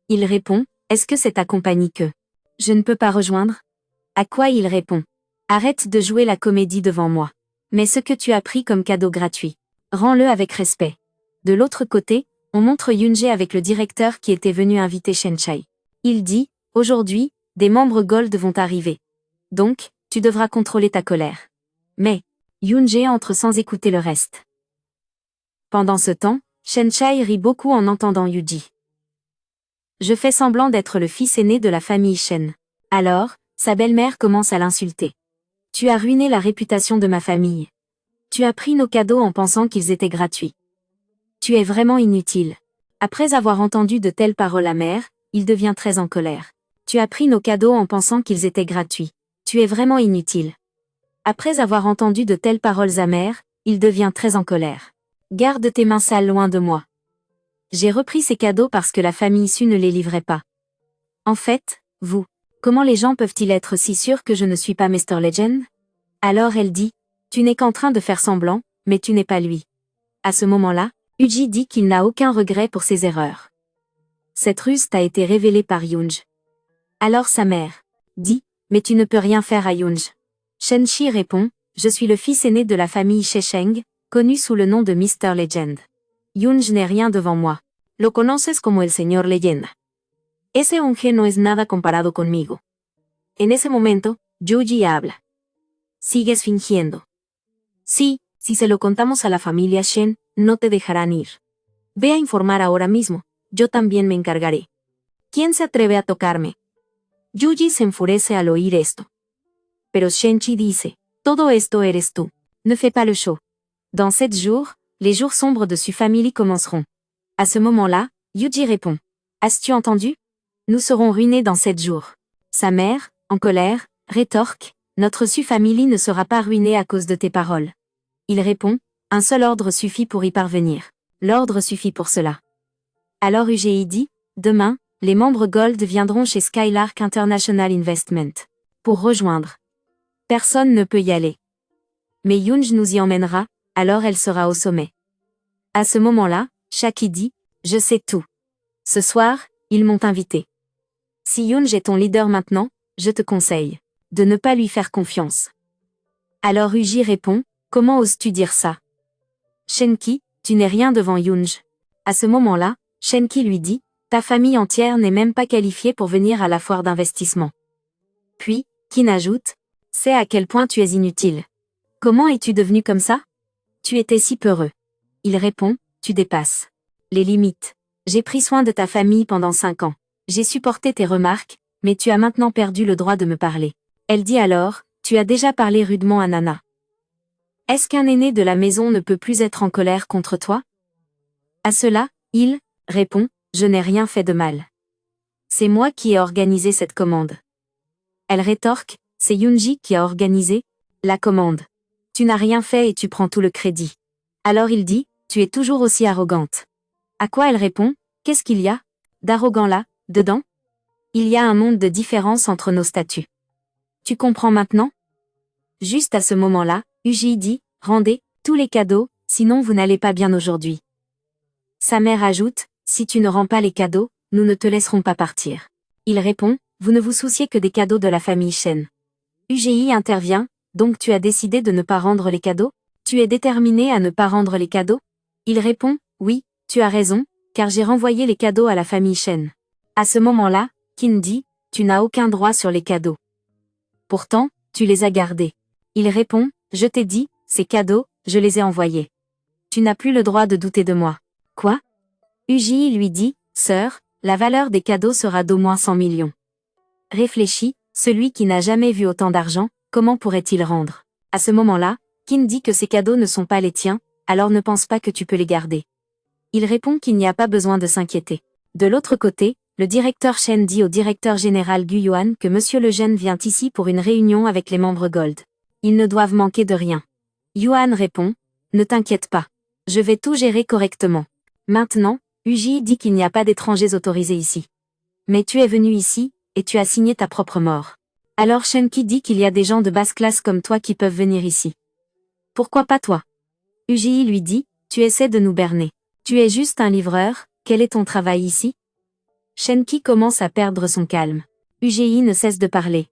Il répond, est-ce que c'est ta compagnie que je ne peux pas rejoindre? À quoi il répond, arrête de jouer la comédie devant moi. Mais ce que tu as pris comme cadeau gratuit, rends-le avec respect. De l'autre côté, on montre Yoonjae avec le directeur qui était venu inviter Shenchai. Il dit, aujourd'hui, des membres Gold vont arriver. Donc, tu devras contrôler ta colère. Mais, Yoonjae entre sans écouter le reste. Pendant ce temps, Shenchai rit beaucoup en entendant Yuji. Je fais semblant d'être le fils aîné de la famille Shen. Alors, sa belle-mère commence à l'insulter. Tu as ruiné la réputation de ma famille. Tu as pris nos cadeaux en pensant qu'ils étaient gratuits. Tu es vraiment inutile. Après avoir entendu de telles paroles amères, il devient très en colère. Tu as pris nos cadeaux en pensant qu'ils étaient gratuits. Tu es vraiment inutile. Après avoir entendu de telles paroles amères, il devient très en colère. Garde tes mains sales loin de moi. J'ai repris ces cadeaux parce que la famille Su ne les livrait pas. En fait, vous, comment les gens peuvent-ils être si sûrs que je ne suis pas Mr. Legend? Alors elle dit, tu n'es qu'en train de faire semblant, mais tu n'es pas lui. À ce moment-là, Uji dit qu'il n'a aucun regret pour ses erreurs. Cette ruse t'a été révélée par Yoonj. Alors sa mère dit, mais tu ne peux rien faire à Yoonj. Shenchi répond, je suis le fils aîné de la famille Shesheng, connu sous le nom de Mr. Legend. Yoonj n'est rien devant moi. Lo conoces como el señor Leyenda. Ese honge no es nada comparado conmigo. En ese momento, Yuji habla. Sigues fingiendo. Sí, si se lo contamos a la familia Shen, no te dejarán ir. Ve a informar ahora mismo, yo también me encargaré. ¿Quién se atreve a tocarme? Yuji se enfurece al oír esto. Pero Shenchi dice, todo esto eres tú. Ne fais pas le show. Dans 7 jours, les jours sombres de Su Family commenceront. À ce moment-là, Yuji répond. As-tu entendu? Nous serons ruinés dans 7 jours. Sa mère, en colère, rétorque, notre Su Family ne sera pas ruinée à cause de tes paroles. Il répond, un seul ordre suffit pour y parvenir. L'ordre suffit pour cela. Alors UGI dit, demain, les membres Gold viendront chez Skylark International Investment. Pour rejoindre. Personne ne peut y aller. Mais Yoonj nous y emmènera, alors elle sera au sommet. À ce moment-là, Shaki dit, je sais tout. Ce soir, ils m'ont invité. Si Yoonj est ton leader maintenant, je te conseille de ne pas lui faire confiance. Alors Uji répond, comment oses-tu dire ça? Shenki, tu n'es rien devant Yoonj. À ce moment-là, Shenki lui dit, ta famille entière n'est même pas qualifiée pour venir à la foire d'investissement. Puis, Qin ajoute, sais à quel point tu es inutile. Comment es-tu devenu comme ça? Tu étais si peureux. Il répond, tu dépasses les limites. J'ai pris soin de ta famille pendant 5 ans. J'ai supporté tes remarques, mais tu as maintenant perdu le droit de me parler. Elle dit alors, tu as déjà parlé rudement à Nana. Est-ce qu'un aîné de la maison ne peut plus être en colère contre toi? À cela, il répond, je n'ai rien fait de mal. C'est moi qui ai organisé cette commande. Elle rétorque, c'est Yoonji qui a organisé la commande. Tu n'as rien fait et tu prends tout le crédit. Alors il dit, tu es toujours aussi arrogante. À quoi elle répond, qu'est-ce qu'il y a d'arrogant là, dedans? Il y a un monde de différence entre nos statuts. Tu comprends maintenant? Juste à ce moment-là, Uji dit, rendez tous les cadeaux, sinon vous n'allez pas bien aujourd'hui. Sa mère ajoute, si tu ne rends pas les cadeaux, nous ne te laisserons pas partir. Il répond, vous ne vous souciez que des cadeaux de la famille Shen. UGI intervient, donc tu as décidé de ne pas rendre les cadeaux? Tu es déterminé à ne pas rendre les cadeaux? Il répond, oui, tu as raison, car j'ai renvoyé les cadeaux à la famille Shen. À ce moment-là, Qin dit, tu n'as aucun droit sur les cadeaux. Pourtant, tu les as gardés. Il répond, je t'ai dit, ces cadeaux, je les ai envoyés. Tu n'as plus le droit de douter de moi. Quoi? UGI lui dit, sœur, la valeur des cadeaux sera d'au moins 100 millions. Réfléchis, celui qui n'a jamais vu autant d'argent, comment pourrait-il rendre? À ce moment-là, Qin dit que ces cadeaux ne sont pas les tiens, alors ne pense pas que tu peux les garder. Il répond qu'il n'y a pas besoin de s'inquiéter. De l'autre côté, le directeur Shen dit au directeur général Gu Yuan que Monsieur Lejeune vient ici pour une réunion avec les membres Gold. Ils ne doivent manquer de rien. Yuan répond, ne t'inquiète pas. Je vais tout gérer correctement. Maintenant, Uji dit qu'il n'y a pas d'étrangers autorisés ici. Mais tu es venu ici, et tu as signé ta propre mort. Alors Shenki dit qu'il y a des gens de basse classe comme toi qui peuvent venir ici. Pourquoi pas toi? Uji lui dit, tu essaies de nous berner. Tu es juste un livreur, quel est ton travail ici? Shenki commence à perdre son calme. Uji ne cesse de parler.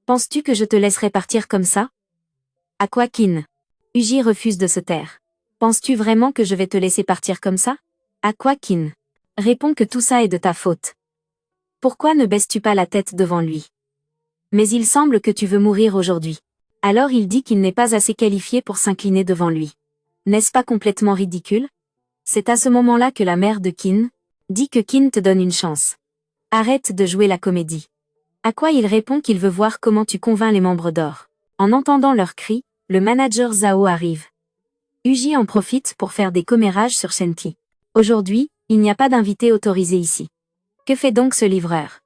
Penses-tu que je te laisserai partir comme ça? À quoi Qin? Uji refuse de se taire. Penses-tu vraiment que je vais te laisser partir comme ça? À quoi Qin? Réponds que tout ça est de ta faute. Pourquoi ne baisses-tu pas la tête devant lui? Mais il semble que tu veux mourir aujourd'hui. Alors il dit qu'il n'est pas assez qualifié pour s'incliner devant lui. N'est-ce pas complètement ridicule? C'est à ce moment-là que la mère de Qin dit que Qin te donne une chance. Arrête de jouer la comédie. À quoi il répond qu'il veut voir comment tu convaincs les membres d'or. En entendant leurs cris, le manager Zhao arrive. Uji en profite pour faire des commérages sur Shenki. Aujourd'hui, il n'y a pas d'invité autorisé ici. Que fait donc ce livreur?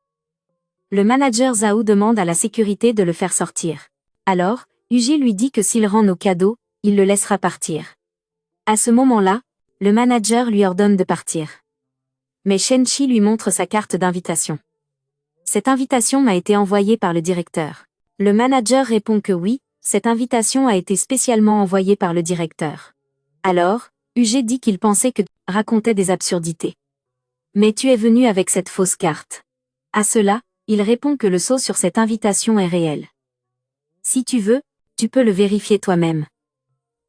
Le manager Zhao demande à la sécurité de le faire sortir. Alors, Uji lui dit que s'il rend nos cadeaux, il le laissera partir. À ce moment-là, le manager lui ordonne de partir. Mais Shenchi lui montre sa carte d'invitation. Cette invitation m'a été envoyée par le directeur. Le manager répond que oui, cette invitation a été spécialement envoyée par le directeur. Alors, Uji dit qu'il pensait que tu racontais des absurdités. Mais tu es venu avec cette fausse carte. À cela, il répond que le sceau sur cette invitation est réel. Si tu veux, tu peux le vérifier toi-même.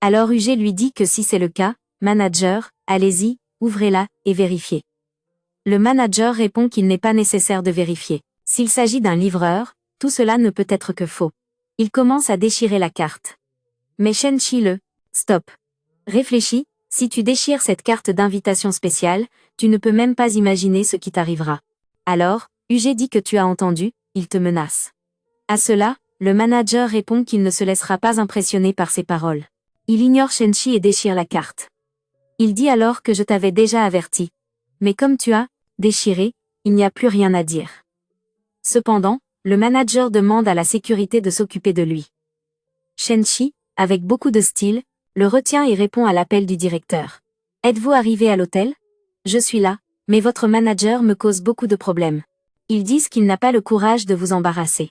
Alors Uji lui dit que si c'est le cas, manager, allez-y, ouvrez-la, et vérifiez. Le manager répond qu'il n'est pas nécessaire de vérifier. S'il s'agit d'un livreur, tout cela ne peut être que faux. Il commence à déchirer la carte. Mais Shenchi stop. Réfléchis, si tu déchires cette carte d'invitation spéciale, tu ne peux même pas imaginer ce qui t'arrivera. Alors, Uji dit que tu as entendu, il te menace. À cela, le manager répond qu'il ne se laissera pas impressionner par ses paroles. Il ignore Shenchi et déchire la carte. Il dit alors que je t'avais déjà averti. Mais comme tu as déchiré, il n'y a plus rien à dire. Cependant, le manager demande à la sécurité de s'occuper de lui. Shenchi, avec beaucoup de style, le retient et répond à l'appel du directeur. Êtes-vous arrivé à l'hôtel? Je suis là, mais votre manager me cause beaucoup de problèmes. Ils disent qu'il n'a pas le courage de vous embarrasser.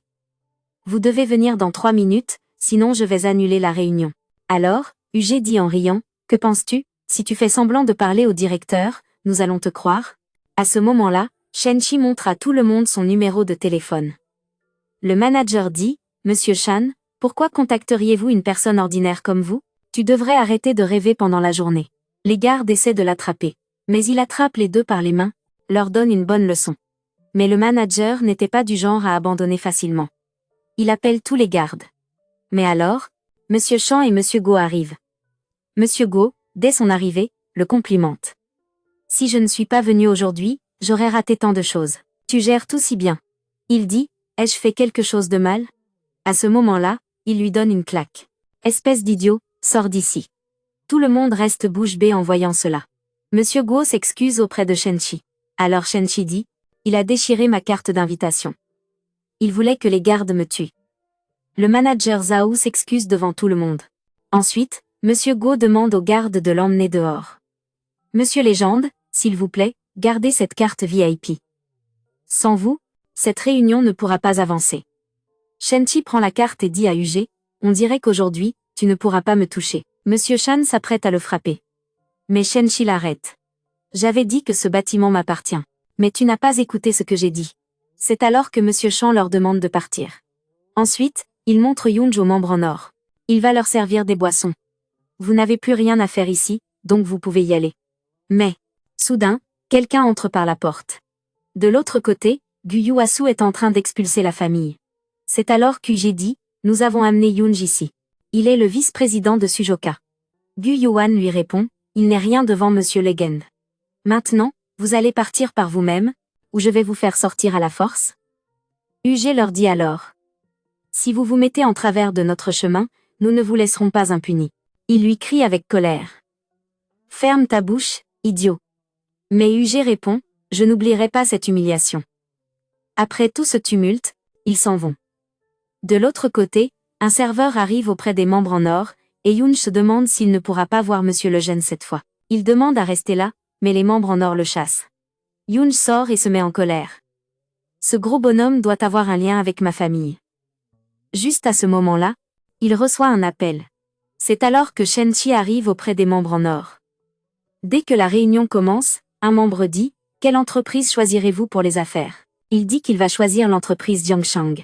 Vous devez venir dans 3 minutes, sinon je vais annuler la réunion. Alors, Uji dit en riant, que penses-tu? Si tu fais semblant de parler au directeur, nous allons te croire. À ce moment-là, Shenchi montre à tout le monde son numéro de téléphone. Le manager dit, Monsieur Shan, pourquoi contacteriez-vous une personne ordinaire comme vous? Tu devrais arrêter de rêver pendant la journée. Les gardes essaient de l'attraper. Mais il attrape les deux par les mains, leur donne une bonne leçon. Mais le manager n'était pas du genre à abandonner facilement. Il appelle tous les gardes. Mais alors, Monsieur Chan et Monsieur Go arrivent. Monsieur Go, dès son arrivée, le complimente. Si je ne suis pas venu aujourd'hui, j'aurais raté tant de choses. Tu gères tout si bien. Il dit, ai-je fait quelque chose de mal? À ce moment-là, il lui donne une claque. Espèce d'idiot, sors d'ici. Tout le monde reste bouche bée en voyant cela. Monsieur Guo s'excuse auprès de Shenchi. Alors Shenchi dit, il a déchiré ma carte d'invitation. Il voulait que les gardes me tuent. Le manager Zhao s'excuse devant tout le monde. Ensuite, Monsieur Guo demande aux gardes de l'emmener dehors. Monsieur Légende, s'il vous plaît, gardez cette carte VIP. Sans vous, cette réunion ne pourra pas avancer. Shenchi prend la carte et dit à Uji, on dirait qu'aujourd'hui, tu ne pourras pas me toucher. Monsieur Shan s'apprête à le frapper. Mais Shenchi l'arrête. J'avais dit que ce bâtiment m'appartient. Mais tu n'as pas écouté ce que j'ai dit. C'est alors que Monsieur Chan leur demande de partir. Ensuite, il montre Younj aux membres en or. Il va leur servir des boissons. Vous n'avez plus rien à faire ici, donc vous pouvez y aller. Mais, soudain, quelqu'un entre par la porte. De l'autre côté, Gu Yuasu est en train d'expulser la famille. C'est alors que j'ai dit, nous avons amené Younj ici. Il est le vice-président de Sujoka. Gu Yuan lui répond, il n'est rien devant Monsieur Legend. Maintenant, vous allez partir par vous-même, ou je vais vous faire sortir à la force. UG leur dit alors. Si vous vous mettez en travers de notre chemin, nous ne vous laisserons pas impunis. Il lui crie avec colère. Ferme ta bouche, idiot. Mais UG répond, je n'oublierai pas cette humiliation. Après tout ce tumulte, ils s'en vont. De l'autre côté, un serveur arrive auprès des membres en or, et Younj se demande s'il ne pourra pas voir Monsieur Legend cette fois. Il demande à rester là, mais les membres en or le chassent. Younj sort et se met en colère. Ce gros bonhomme doit avoir un lien avec ma famille. Juste à ce moment-là, il reçoit un appel. C'est alors que Shen-Chi arrive auprès des membres en or. Dès que la réunion commence, un membre dit, « Quelle entreprise choisirez-vous pour les affaires ?» Il dit qu'il va choisir l'entreprise Jiangshang.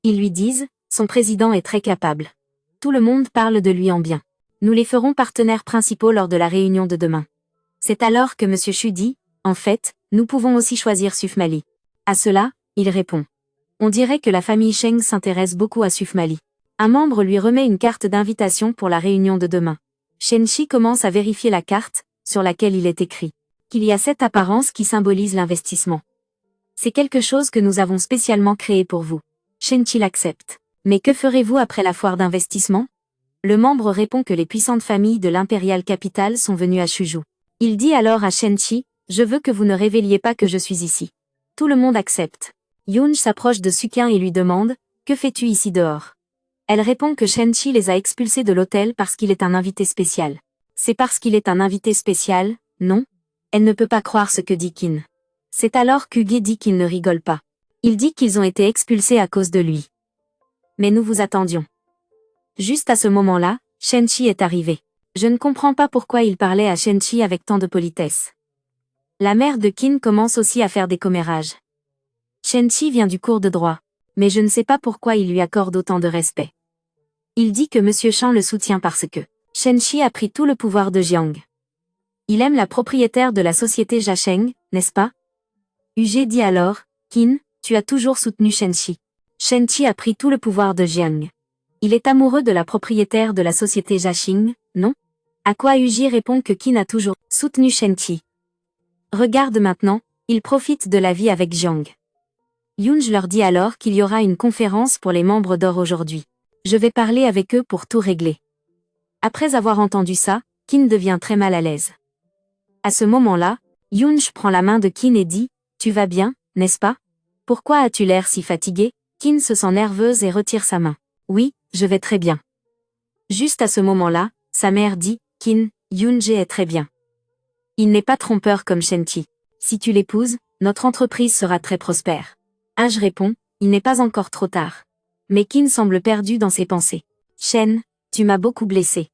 Ils lui disent, « Son président est très capable. Tout le monde parle de lui en bien. Nous les ferons partenaires principaux lors de la réunion de demain. » C'est alors que M. Shu dit, « En fait, nous pouvons aussi choisir Sufmali. » À cela, il répond. On dirait que la famille Sheng s'intéresse beaucoup à Sufmali. Un membre lui remet une carte d'invitation pour la réunion de demain. Shen-Chi commence à vérifier la carte, sur laquelle il est écrit qu'il y a 7 apparences qui symbolisent l'investissement. C'est quelque chose que nous avons spécialement créé pour vous. Shen-Chi l'accepte. Mais que ferez-vous après la foire d'investissement? Le membre répond que les puissantes familles de l'Imperial Capital sont venues à Shuzhou. Il dit alors à Shen-Chi, je veux que vous ne révéliez pas que je suis ici. Tout le monde accepte. Younj s'approche de Sukin et lui demande, que fais-tu ici dehors? Elle répond que Shen-Chi les a expulsés de l'hôtel parce qu'il est un invité spécial. C'est parce qu'il est un invité spécial, non? Elle ne peut pas croire ce que dit Qin. C'est alors qu'Uge dit qu'il ne rigole pas. Il dit qu'ils ont été expulsés à cause de lui. Mais nous vous attendions. Juste à ce moment-là, Shen-Chi est arrivé. Je ne comprends pas pourquoi il parlait à Shen-Chi avec tant de politesse. La mère de Qin commence aussi à faire des commérages. Shen-Chi vient du cours de droit, mais je ne sais pas pourquoi il lui accorde autant de respect. Il dit que Monsieur Chan le soutient parce que Shen-Chi a pris tout le pouvoir de Jiang. Il aime la propriétaire de la société Jiasheng, n'est-ce pas? Uge dit alors, Qin, tu as toujours soutenu Shen-Chi. Shen-Chi a pris tout le pouvoir de Jiang. Il est amoureux de la propriétaire de la société Jiasheng, non? À quoi Uge répond que Qin a toujours soutenu Shen-Chi. Regarde maintenant, il profite de la vie avec Jiang. Younj leur dit alors qu'il y aura une conférence pour les membres d'or aujourd'hui. Je vais parler avec eux pour tout régler. Après avoir entendu ça, Qin devient très mal à l'aise. À ce moment-là, Younj prend la main de Qin et dit, « Tu vas bien, n'est-ce pas? Pourquoi as-tu l'air si fatigué ?» Qin se sent nerveuse et retire sa main. « Oui, je vais très bien. » Juste à ce moment-là, sa mère dit, « Qin, Younj est très bien. Il n'est pas trompeur comme Shen-Chi. Si tu l'épouses, notre entreprise sera très prospère. » Je réponds, « Il n'est pas encore trop tard. » Mais Qin semble perdu dans ses pensées. « Shen, tu m'as beaucoup blessé.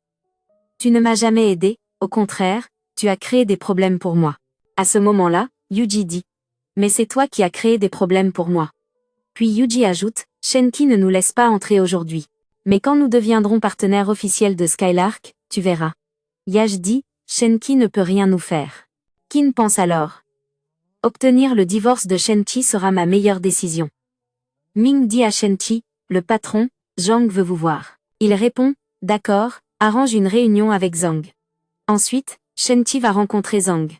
Tu ne m'as jamais aidé, au contraire, tu as créé des problèmes pour moi. » À ce moment-là, Yuji dit, « Mais c'est toi qui as créé des problèmes pour moi. » Puis Yuji ajoute, « Shen-Ki ne nous laisse pas entrer aujourd'hui. Mais quand nous deviendrons partenaires officiels de Skylark, tu verras. » Yaj dit, « Shen-Ki ne peut rien nous faire. » Qin pense alors. « Obtenir le divorce de Shen-Chi sera ma meilleure décision. » Ming dit à Shen-Chi, « Le patron, Zhang veut vous voir. » Il répond, « D'accord, arrange une réunion avec Zhang. » Ensuite, Shen-Chi va rencontrer Zhang.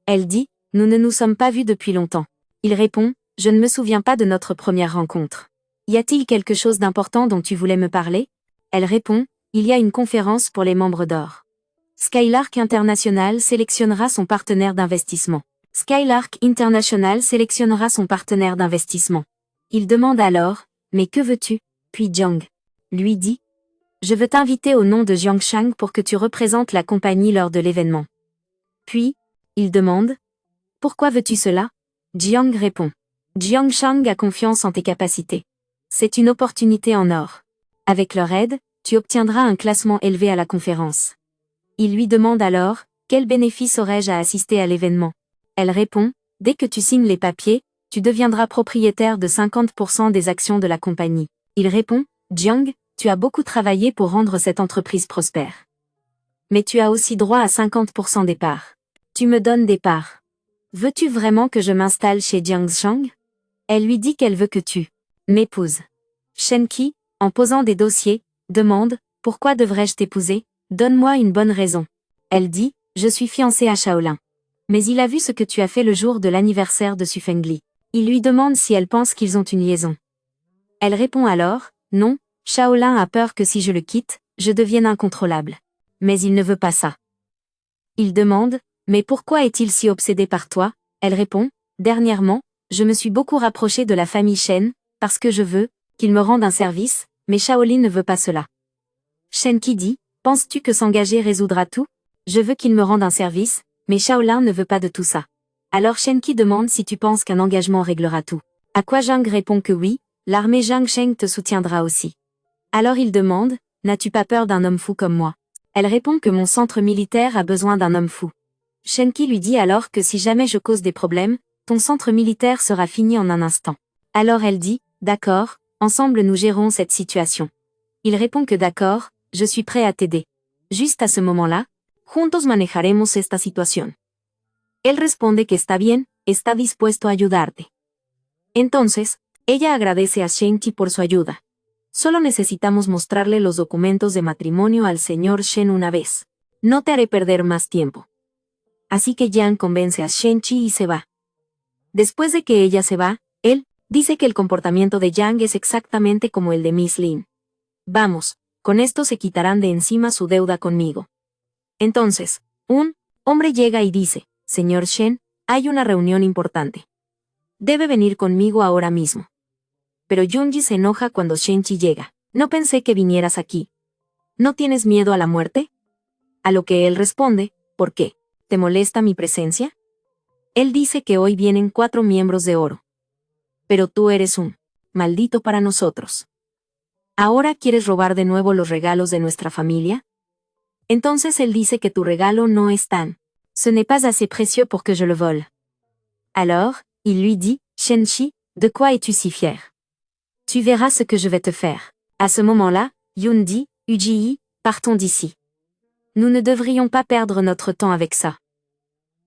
Elle dit, « Nous ne nous sommes pas vus depuis longtemps. » Il répond, « Je ne me souviens pas de notre première rencontre. Y a-t-il quelque chose d'important dont tu voulais me parler ?» Elle répond, « Il y a une conférence pour les membres d'or. Skylark International sélectionnera son partenaire d'investissement. » Skylark International sélectionnera son partenaire d'investissement. Il demande alors, « Mais que veux-tu ?» Puis Jiang lui dit, « Je veux t'inviter au nom de Jiangshang pour que tu représentes la compagnie lors de l'événement. » Puis, il demande, « Pourquoi veux-tu cela ?» Jiang répond, « Jiangshang a confiance en tes capacités. C'est une opportunité en or. Avec leur aide, tu obtiendras un classement élevé à la conférence. » Il lui demande alors, Quel bénéfice aurais-je à assister à l'événement? Elle répond, dès que tu signes les papiers, tu deviendras propriétaire de 50% des actions de la compagnie. Il répond, Jiang, tu as beaucoup travaillé pour rendre cette entreprise prospère. Mais tu as aussi droit à 50% des parts. Tu me donnes des parts. Veux-tu vraiment que je m'installe chez Jiang Shang? Elle lui dit qu'elle veut que tu m'épouses. Shen Qi, en posant des dossiers, demande, pourquoi devrais-je t'épouser? Donne-moi une bonne raison. Elle dit, je suis fiancée à Shaolin. Mais il a vu ce que tu as fait le jour de l'anniversaire de Su Fengli. Il lui demande si elle pense qu'ils ont une liaison. Elle répond alors, non, Shaolin a peur que si je le quitte, je devienne incontrôlable. Mais il ne veut pas ça. Il demande, mais pourquoi est-il si obsédé par toi? Elle répond, dernièrement, je me suis beaucoup rapprochée de la famille Shen, parce que je veux qu'il me rende un service, mais Shaolin ne veut pas cela. Shen Qi dit, penses-tu que s'engager résoudra tout? Je veux qu'il me rende un service, mais Shaolin ne veut pas de tout ça. Alors Shen Qi demande si tu penses qu'un engagement réglera tout. À quoi Zhang répond que oui, l'armée Jiang Sheng te soutiendra aussi. Alors il demande, n'as-tu pas peur d'un homme fou comme moi? Elle répond que mon centre militaire a besoin d'un homme fou. Shen Qi lui dit alors que si jamais je cause des problèmes, ton centre militaire sera fini en un instant. Alors elle dit, d'accord, ensemble nous gérons cette situation. Il répond que d'accord, je suis prêt à t'aider. Juste à ce moment-là, juntos manejaremos esta situación. Él responde que está bien, está dispuesto a ayudarte. Entonces, ella agradece a Shen Qi por su ayuda. Solo necesitamos mostrarle los documentos de matrimonio al señor Shen una vez. No te haré perder más tiempo. Así que Jiang convence a Shen Qi y se va. Después de que ella se va, él dice que el comportamiento de Jiang es exactamente como el de Miss Lin. Vamos, con esto se quitarán de encima su deuda conmigo. Entonces, un hombre llega y dice, señor Shen, hay una reunión importante. Debe venir conmigo ahora mismo. Pero Yunji se enoja cuando Shen Qi llega. No pensé que vinieras aquí. ¿No tienes miedo a la muerte? A lo que él responde, ¿por qué? ¿Te molesta mi presencia? Él dice que hoy vienen 4 miembros de oro. Pero tú eres un maldito para nosotros. ¿Ahora quieres robar de nuevo los regalos de nuestra familia? Entonces él dice que tu regalo no es tan. Ce n'est pas assez précieux pour que je le vole. Alors, il lui dit, Shen Qi, de quoi es-tu si fier? Tu verras ce que je vais te faire. À ce moment-là, Yun dit, Uji, partons d'ici. Nous ne devrions pas perdre notre temps avec ça.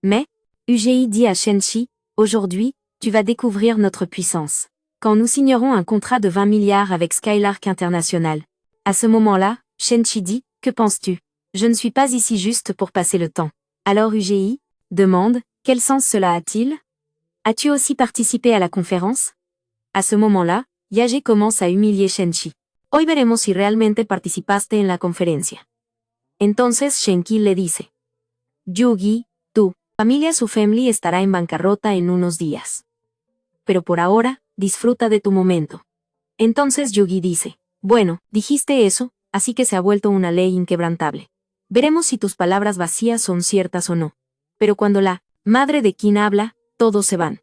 Mais, Uji dit à Shen Qi, aujourd'hui, tu vas découvrir notre puissance. Quand nous signerons un contrat de 20 milliards avec Skylark International. À ce moment-là, Shen Qi dit, que penses-tu? Je ne suis pas ici juste pour passer le temps. Alors Uji demande, quel sens cela a-t-il? As-tu aussi participé à la conférence? À ce moment-là, Yage commence à humilier Shen Qi. Hoy veremos si realmente participaste en la conferencia. Entonces Shen Qi le dice, Yugi, tu familia Su Family estará en bancarrota en unos días. Pero por ahora, disfruta de tu momento. Entonces Yugi dice, bueno, dijiste eso, así que se ha vuelto una ley inquebrantable. Veremos si tus palabras vacías son ciertas o no. Pero cuando la madre de Qin habla, todos se van.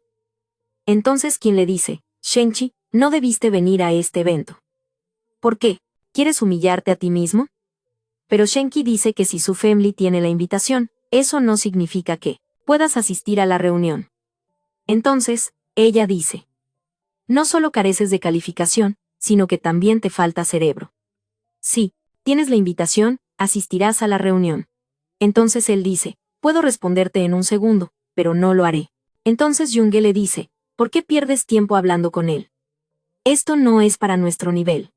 Entonces Qin le dice, Shen Qi, no debiste venir a este evento. ¿Por qué? ¿Quieres humillarte a ti mismo? Pero Shen Qi dice que si Su Family tiene la invitación, eso no significa que puedas asistir a la reunión. Entonces, ella dice, no solo careces de calificación, sino que también te falta cerebro. Sí, tienes la invitación, asistirás a la reunión. Entonces él dice, puedo responderte en un segundo, pero no lo haré. Entonces Yunge le dice, ¿por qué pierdes tiempo hablando con él? Esto no es para nuestro nivel.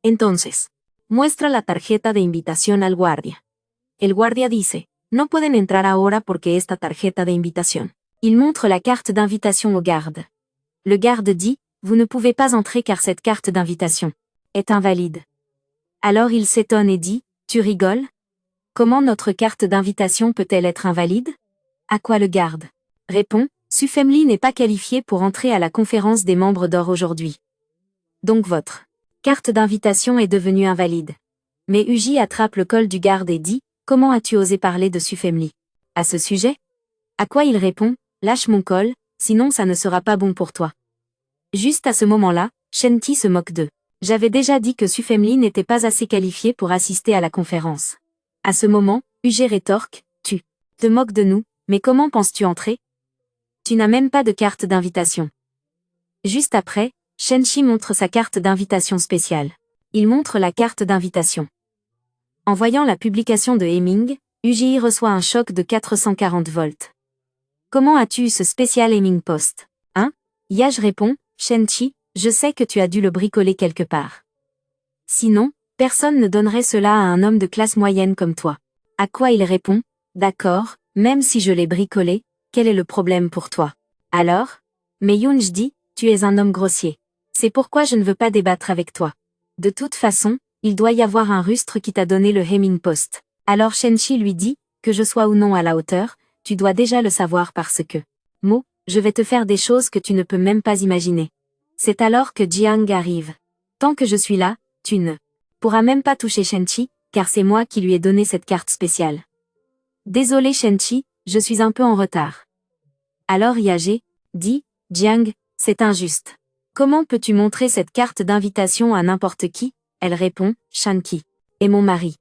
Entonces, muestra la tarjeta de invitación al guardia. El guardia dice, no pueden entrar ahora porque esta tarjeta de invitación. Il montre la carte d'invitation au garde. Le garde dit, vous ne pouvez pas entrer car cette carte d'invitation est invalide. Alors il s'étonne et dit, tu rigoles? Comment notre carte d'invitation peut-elle être invalide? À quoi le garde répond, Su Family n'est pas qualifié pour entrer à la conférence des membres d'or aujourd'hui. Donc votre carte d'invitation est devenue invalide. Mais Uji attrape le col du garde et dit, comment as-tu osé parler de Su Family à ce sujet? À quoi il répond, lâche mon col, sinon ça ne sera pas bon pour toi. Juste à ce moment-là, Shen Qi se moque d'eux. J'avais déjà dit que Su Family n'était pas assez qualifié pour assister à la conférence. À ce moment, Uji rétorque, tu Te moques de nous, mais comment penses-tu entrer? Tu n'as même pas de carte d'invitation. Juste après, Shenchi montre sa carte d'invitation spéciale. Il montre la carte d'invitation. En voyant la publication de Heming, UJI reçoit un choc de 440 volts. Comment as-tu eu ce spécial Heming Post? Hein? Yaj répond, Shenchi, je sais que tu as dû le bricoler quelque part. Sinon, personne ne donnerait cela à un homme de classe moyenne comme toi. À quoi il répond, d'accord, même si je l'ai bricolé, quel est le problème pour toi? Alors? Mais Yoonj dit, tu es un homme grossier. C'est pourquoi je ne veux pas débattre avec toi. De toute façon, il doit y avoir un rustre qui t'a donné le Heming Post. Alors Shenchi lui dit, que je sois ou non à la hauteur, tu dois déjà le savoir parce que, je vais te faire des choses que tu ne peux même pas imaginer. C'est alors que Jiang arrive. Tant que je suis là, tu ne pourras même pas toucher Shenchi, car c'est moi qui lui ai donné cette carte spéciale. Désolé Shenchi, je suis un peu en retard. Alors Yage dit, Jiang, c'est injuste. Comment peux-tu montrer cette carte d'invitation à n'importe qui? Elle répond, Shanki est mon mari.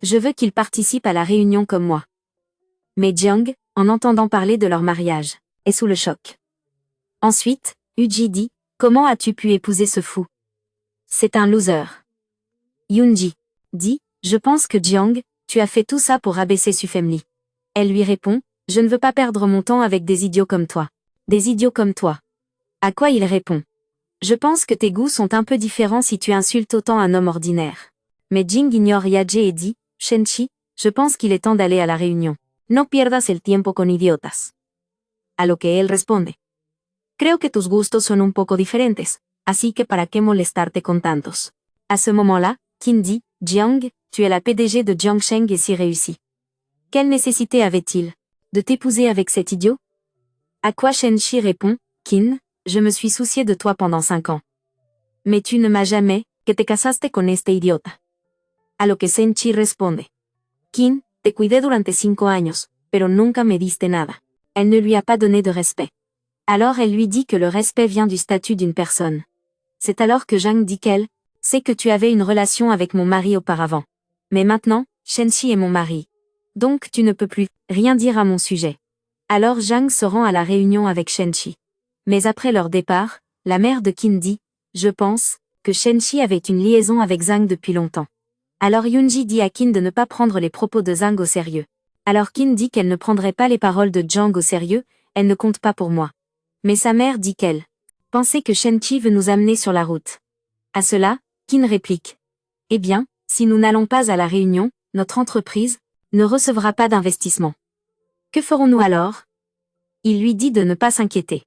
Je veux qu'il participe à la réunion comme moi. Mais Jiang, en entendant parler de leur mariage, est sous le choc. Ensuite, Uji dit, comment as-tu pu épouser ce fou? C'est un loser. Yoonji dit, je pense que Jiang, tu as fait tout ça pour rabaisser Sufemli. Elle lui répond, je ne veux pas perdre mon temps avec des idiots comme toi. Des idiots comme toi. À quoi il répond, je pense que tes goûts sont un peu différents si tu insultes autant un homme ordinaire. Mais Jing ignore Yaje et dit, Shenchi, je pense qu'il est temps d'aller à la réunion. No pierdas el tiempo con idiotas. A lo que él responde, creo que tus gustos son un poco diferentes, así que para qué molestarte con tantos. À ce moment-là, Qin dit, Jiang, tu es la PDG de Jiangsheng et si réussi. Quelle nécessité avait-il de t'épouser avec cet idiot? À quoi Shenchi répond, Qin, je me suis soucié de toi pendant 5 ans. Mais tu ne m'as jamais, que te casaste con este idiota. A lo que Shenchi responde, Qin, te cuidé durante 5 años, pero nunca me diste nada. Elle ne lui a pas donné de respect. Alors elle lui dit que le respect vient du statut d'une personne. C'est alors que Zhang dit qu'elle sait que tu avais une relation avec mon mari auparavant. Mais maintenant, Shenchi est mon mari. Donc tu ne peux plus rien dire à mon sujet. Alors Zhang se rend à la réunion avec Shenchi. Mais après leur départ, la mère de Qin dit, je pense que Shenchi avait une liaison avec Zhang depuis longtemps. Alors Yoonji dit à Qin de ne pas prendre les propos de Zhang au sérieux. Alors Qin dit qu'elle ne prendrait pas les paroles de Jiang au sérieux, elle ne compte pas pour moi. Mais sa mère dit qu'elle pensait que Shenchi veut nous amener sur la route. À cela, Qin réplique. Eh bien, si nous n'allons pas à la réunion, notre entreprise ne recevra pas d'investissement. Que ferons-nous alors? Il lui dit de ne pas s'inquiéter.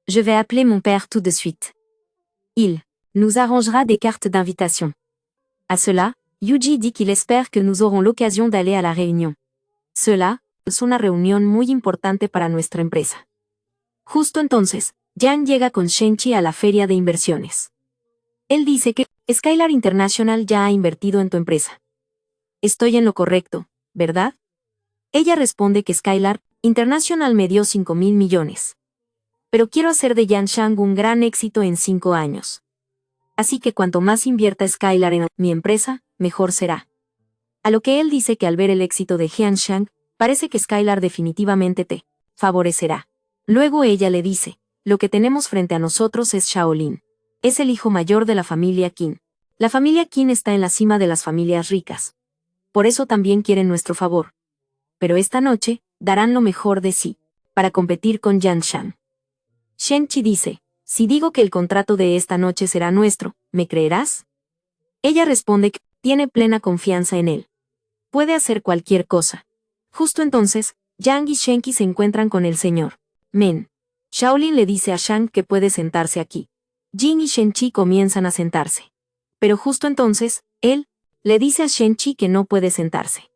Je vais appeler mon père tout de suite. Il nous arrangera des cartes d'invitation. À cela, Yuji dit qu'il espère que nous aurons l'occasion d'aller à la réunion. Cela es una reunión muy importante para nuestra empresa. Justo entonces, Yang llega con Shenchi a la feria de inversiones. Él dice que Skylar International ya ha invertido en tu empresa. Estoy en lo correcto, ¿verdad? Ella responde que Skylar International me dio 5,000 millones. Pero quiero hacer de Yanshang un gran éxito en 5 años. Así que cuanto más invierta Skylar en mi empresa, mejor será. A lo que él dice que al ver el éxito de Yanshang, parece que Skylar definitivamente te favorecerá. Luego ella le dice, lo que tenemos frente a nosotros es Shaolin. Es el hijo mayor de la familia Qin. La familia Qin está en la cima de las familias ricas. Por eso también quieren nuestro favor. Pero esta noche, darán lo mejor de sí, para competir con Yanshang. Shenchi dice, si digo que el contrato de esta noche será nuestro, ¿me creerás? Ella responde que tiene plena confianza en él. Puede hacer cualquier cosa. Justo entonces, Yang y Shenki se encuentran con el señor Men. Shaolin le dice a Shang que puede sentarse aquí. Jin y Shenchi comienzan a sentarse. Pero justo entonces, él le dice a Shenchi que no puede sentarse.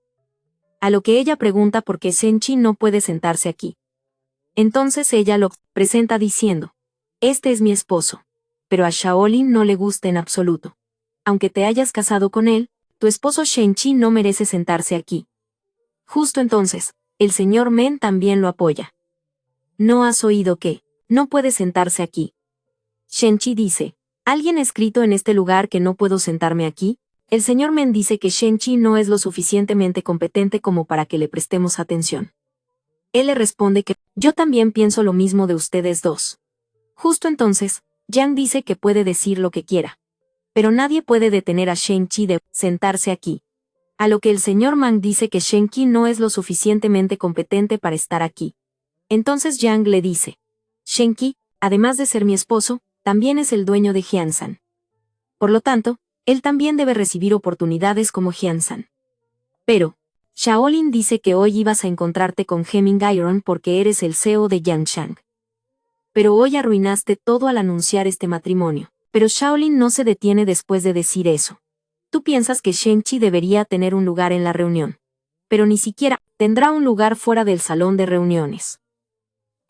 A lo que ella pregunta por qué Shenchi no puede sentarse aquí. Entonces ella lo presenta diciendo, este es mi esposo. Pero a Shaolin no le gusta en absoluto. Aunque te hayas casado con él, tu esposo Shenchi no merece sentarse aquí. Justo entonces, el señor Men también lo apoya. ¿No has oído que no puede sentarse aquí? Shenchi dice, ¿alguien ha escrito en este lugar que no puedo sentarme aquí? El señor Men dice que Shen-Chi no es lo suficientemente competente como para que le prestemos atención. Él le responde que yo también pienso lo mismo de ustedes dos. Justo entonces, Yang dice que puede decir lo que quiera. Pero nadie puede detener a Shen-Chi de sentarse aquí. A lo que el señor Mang dice que Shen-Chi no es lo suficientemente competente para estar aquí. Entonces Yang le dice, Shen-Chi, además de ser mi esposo, también es el dueño de Hyunsan. Por lo tanto, él también debe recibir oportunidades como Hyunsan. Pero, Shaolin dice que hoy ibas a encontrarte con Hemming Iron porque eres el CEO de Yangshang. Pero hoy arruinaste todo al anunciar este matrimonio. Pero Shaolin no se detiene después de decir eso. Tú piensas que Shen-Chi debería tener un lugar en la reunión. Pero ni siquiera tendrá un lugar fuera del salón de reuniones.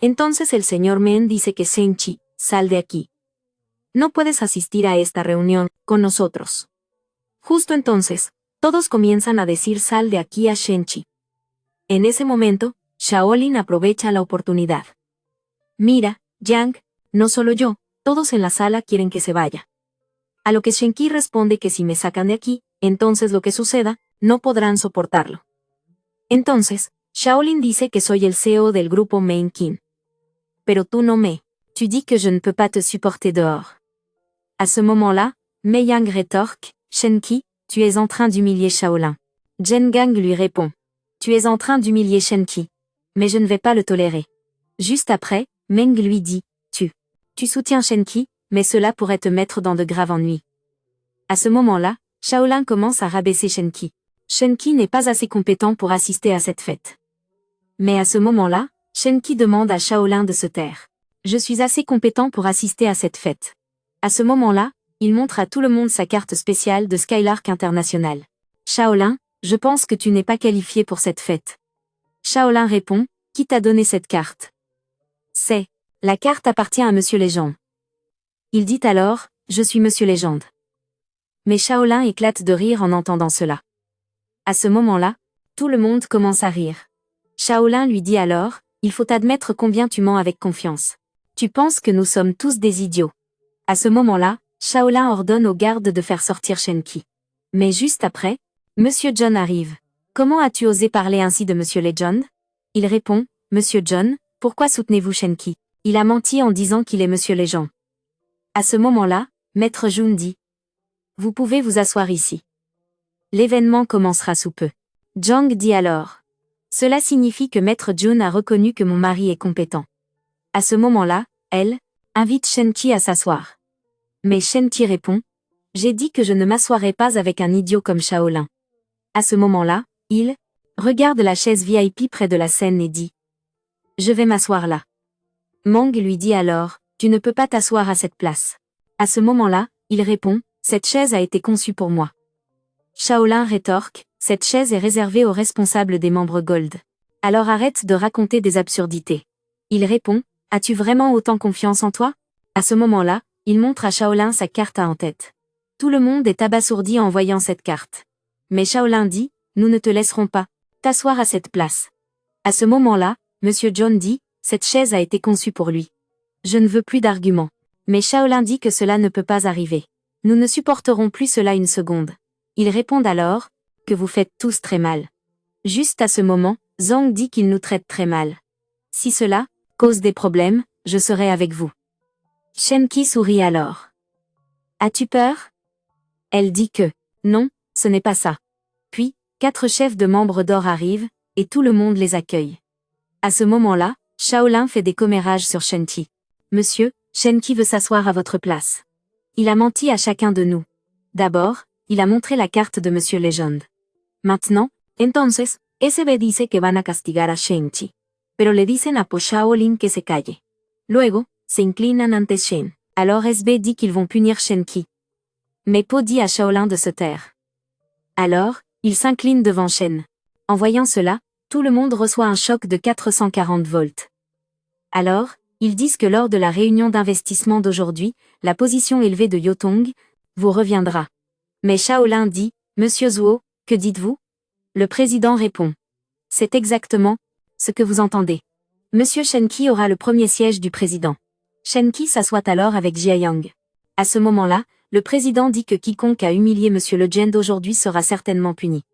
Entonces el señor Men dice que Shen-Chi, sal de aquí. No puedes asistir a esta reunión con nosotros. Justo entonces, todos comienzan a decir sal de aquí a Shen-Chi. En ese momento, Shaolin aprovecha la oportunidad. Mira, Yang, no solo yo, todos en la sala quieren que se vaya. A lo que Shen-Chi responde que si me sacan de aquí, entonces lo que suceda, no podrán soportarlo. Entonces, Shaolin dice que soy el CEO del grupo Main Kin. Pero tú no me. Tu dis que je ne peux pas te supporter dehors. À ce moment-là, Mei Yang rétorque, Shen-Chi, tu es en train d'humilier Shaolin. Jen Gang lui répond. Tu es en train d'humilier Shen-Chi. Mais je ne vais pas le tolérer. Juste après, Meng lui dit, tu soutiens Shen-Chi, mais cela pourrait te mettre dans de graves ennuis. À ce moment-là, Shaolin commence à rabaisser Shen-Chi. Shen-Chi n'est pas assez compétent pour assister à cette fête. Mais à ce moment-là, Shen-Chi demande à Shaolin de se taire. Je suis assez compétent pour assister à cette fête. À ce moment-là, il montre à tout le monde sa carte spéciale de Skylark International. Shaolin, je pense que tu n'es pas qualifié pour cette fête. Shaolin répond, qui t'a donné cette carte? La carte appartient à Monsieur Légende. Il dit alors, je suis Monsieur Légende. Mais Shaolin éclate de rire en entendant cela. À ce moment-là, tout le monde commence à rire. Shaolin lui dit alors, il faut admettre combien tu mens avec confiance. Tu penses que nous sommes tous des idiots. À ce moment-là, Shaolin ordonne aux gardes de faire sortir Shen-Chi. Mais juste après, Monsieur John arrive. Comment as-tu osé parler ainsi de Monsieur Legend? Il répond, Monsieur John, pourquoi soutenez-vous Shen-Chi? Il a menti en disant qu'il est Monsieur Legend. À ce moment-là, Maître Jun dit. Vous pouvez vous asseoir ici. L'événement commencera sous peu. Zhang dit alors. Cela signifie que Maître Jun a reconnu que mon mari est compétent. À ce moment-là, elle invite Shen-Chi à s'asseoir. Mais Shen-Chi répond. J'ai dit que je ne m'assoirai pas avec un idiot comme Shaolin. À ce moment-là, il regarde la chaise VIP près de la scène et dit. Je vais m'asseoir là. Mang lui dit alors, tu ne peux pas t'asseoir à cette place. À ce moment-là, il répond, cette chaise a été conçue pour moi. Shaolin rétorque, cette chaise est réservée aux responsables des membres Gold. Alors arrête de raconter des absurdités. Il répond, as-tu vraiment autant confiance en toi? À ce moment-là, il montre à Shaolin sa carte en tête. Tout le monde est abasourdi en voyant cette carte. Mais Shaolin dit, nous ne te laisserons pas t'asseoir à cette place. À ce moment-là, Monsieur John dit, cette chaise a été conçue pour lui. Je ne veux plus d'arguments. Mais Shaolin dit que cela ne peut pas arriver. Nous ne supporterons plus cela une seconde. Ils répondent alors, que vous faites tous très mal. Juste à ce moment, Zhang dit qu'il nous traite très mal. Si cela cause des problèmes, je serai avec vous. Shen-Chi sourit alors. As-tu peur? Elle dit que, non, ce n'est pas ça. Puis, 4 chefs de membres d'or arrivent, et tout le monde les accueille. À ce moment-là, Shaolin fait des commérages sur Shen-Chi. Monsieur, Shen-Chi veut s'asseoir à votre place. Il a menti à chacun de nous. D'abord, il a montré la carte de Monsieur Legend. Maintenant, entonces, SB dice que van a castigar a Shen-Chi. Pero le dicen a Po Shaolin que se calle. Luego, se inclinan ante Shen. Alors SB dit qu'ils vont punir Shen-Chi. Mais Po dit à Shaolin de se taire. Alors, il s'incline devant Shen. En voyant cela, tout le monde reçoit un choc de 440 volts. Alors, ils disent que lors de la réunion d'investissement d'aujourd'hui, la position élevée de Yotong vous reviendra. Mais Shaolin dit, Monsieur Zhuo, que dites-vous? Le président répond. C'est exactement ce que vous entendez. Monsieur Shen-Chi aura le premier siège du président. Shen-Chi s'assoit alors avec Jia Yang. À ce moment-là, le président dit que quiconque a humilié Monsieur Legend aujourd'hui sera certainement puni.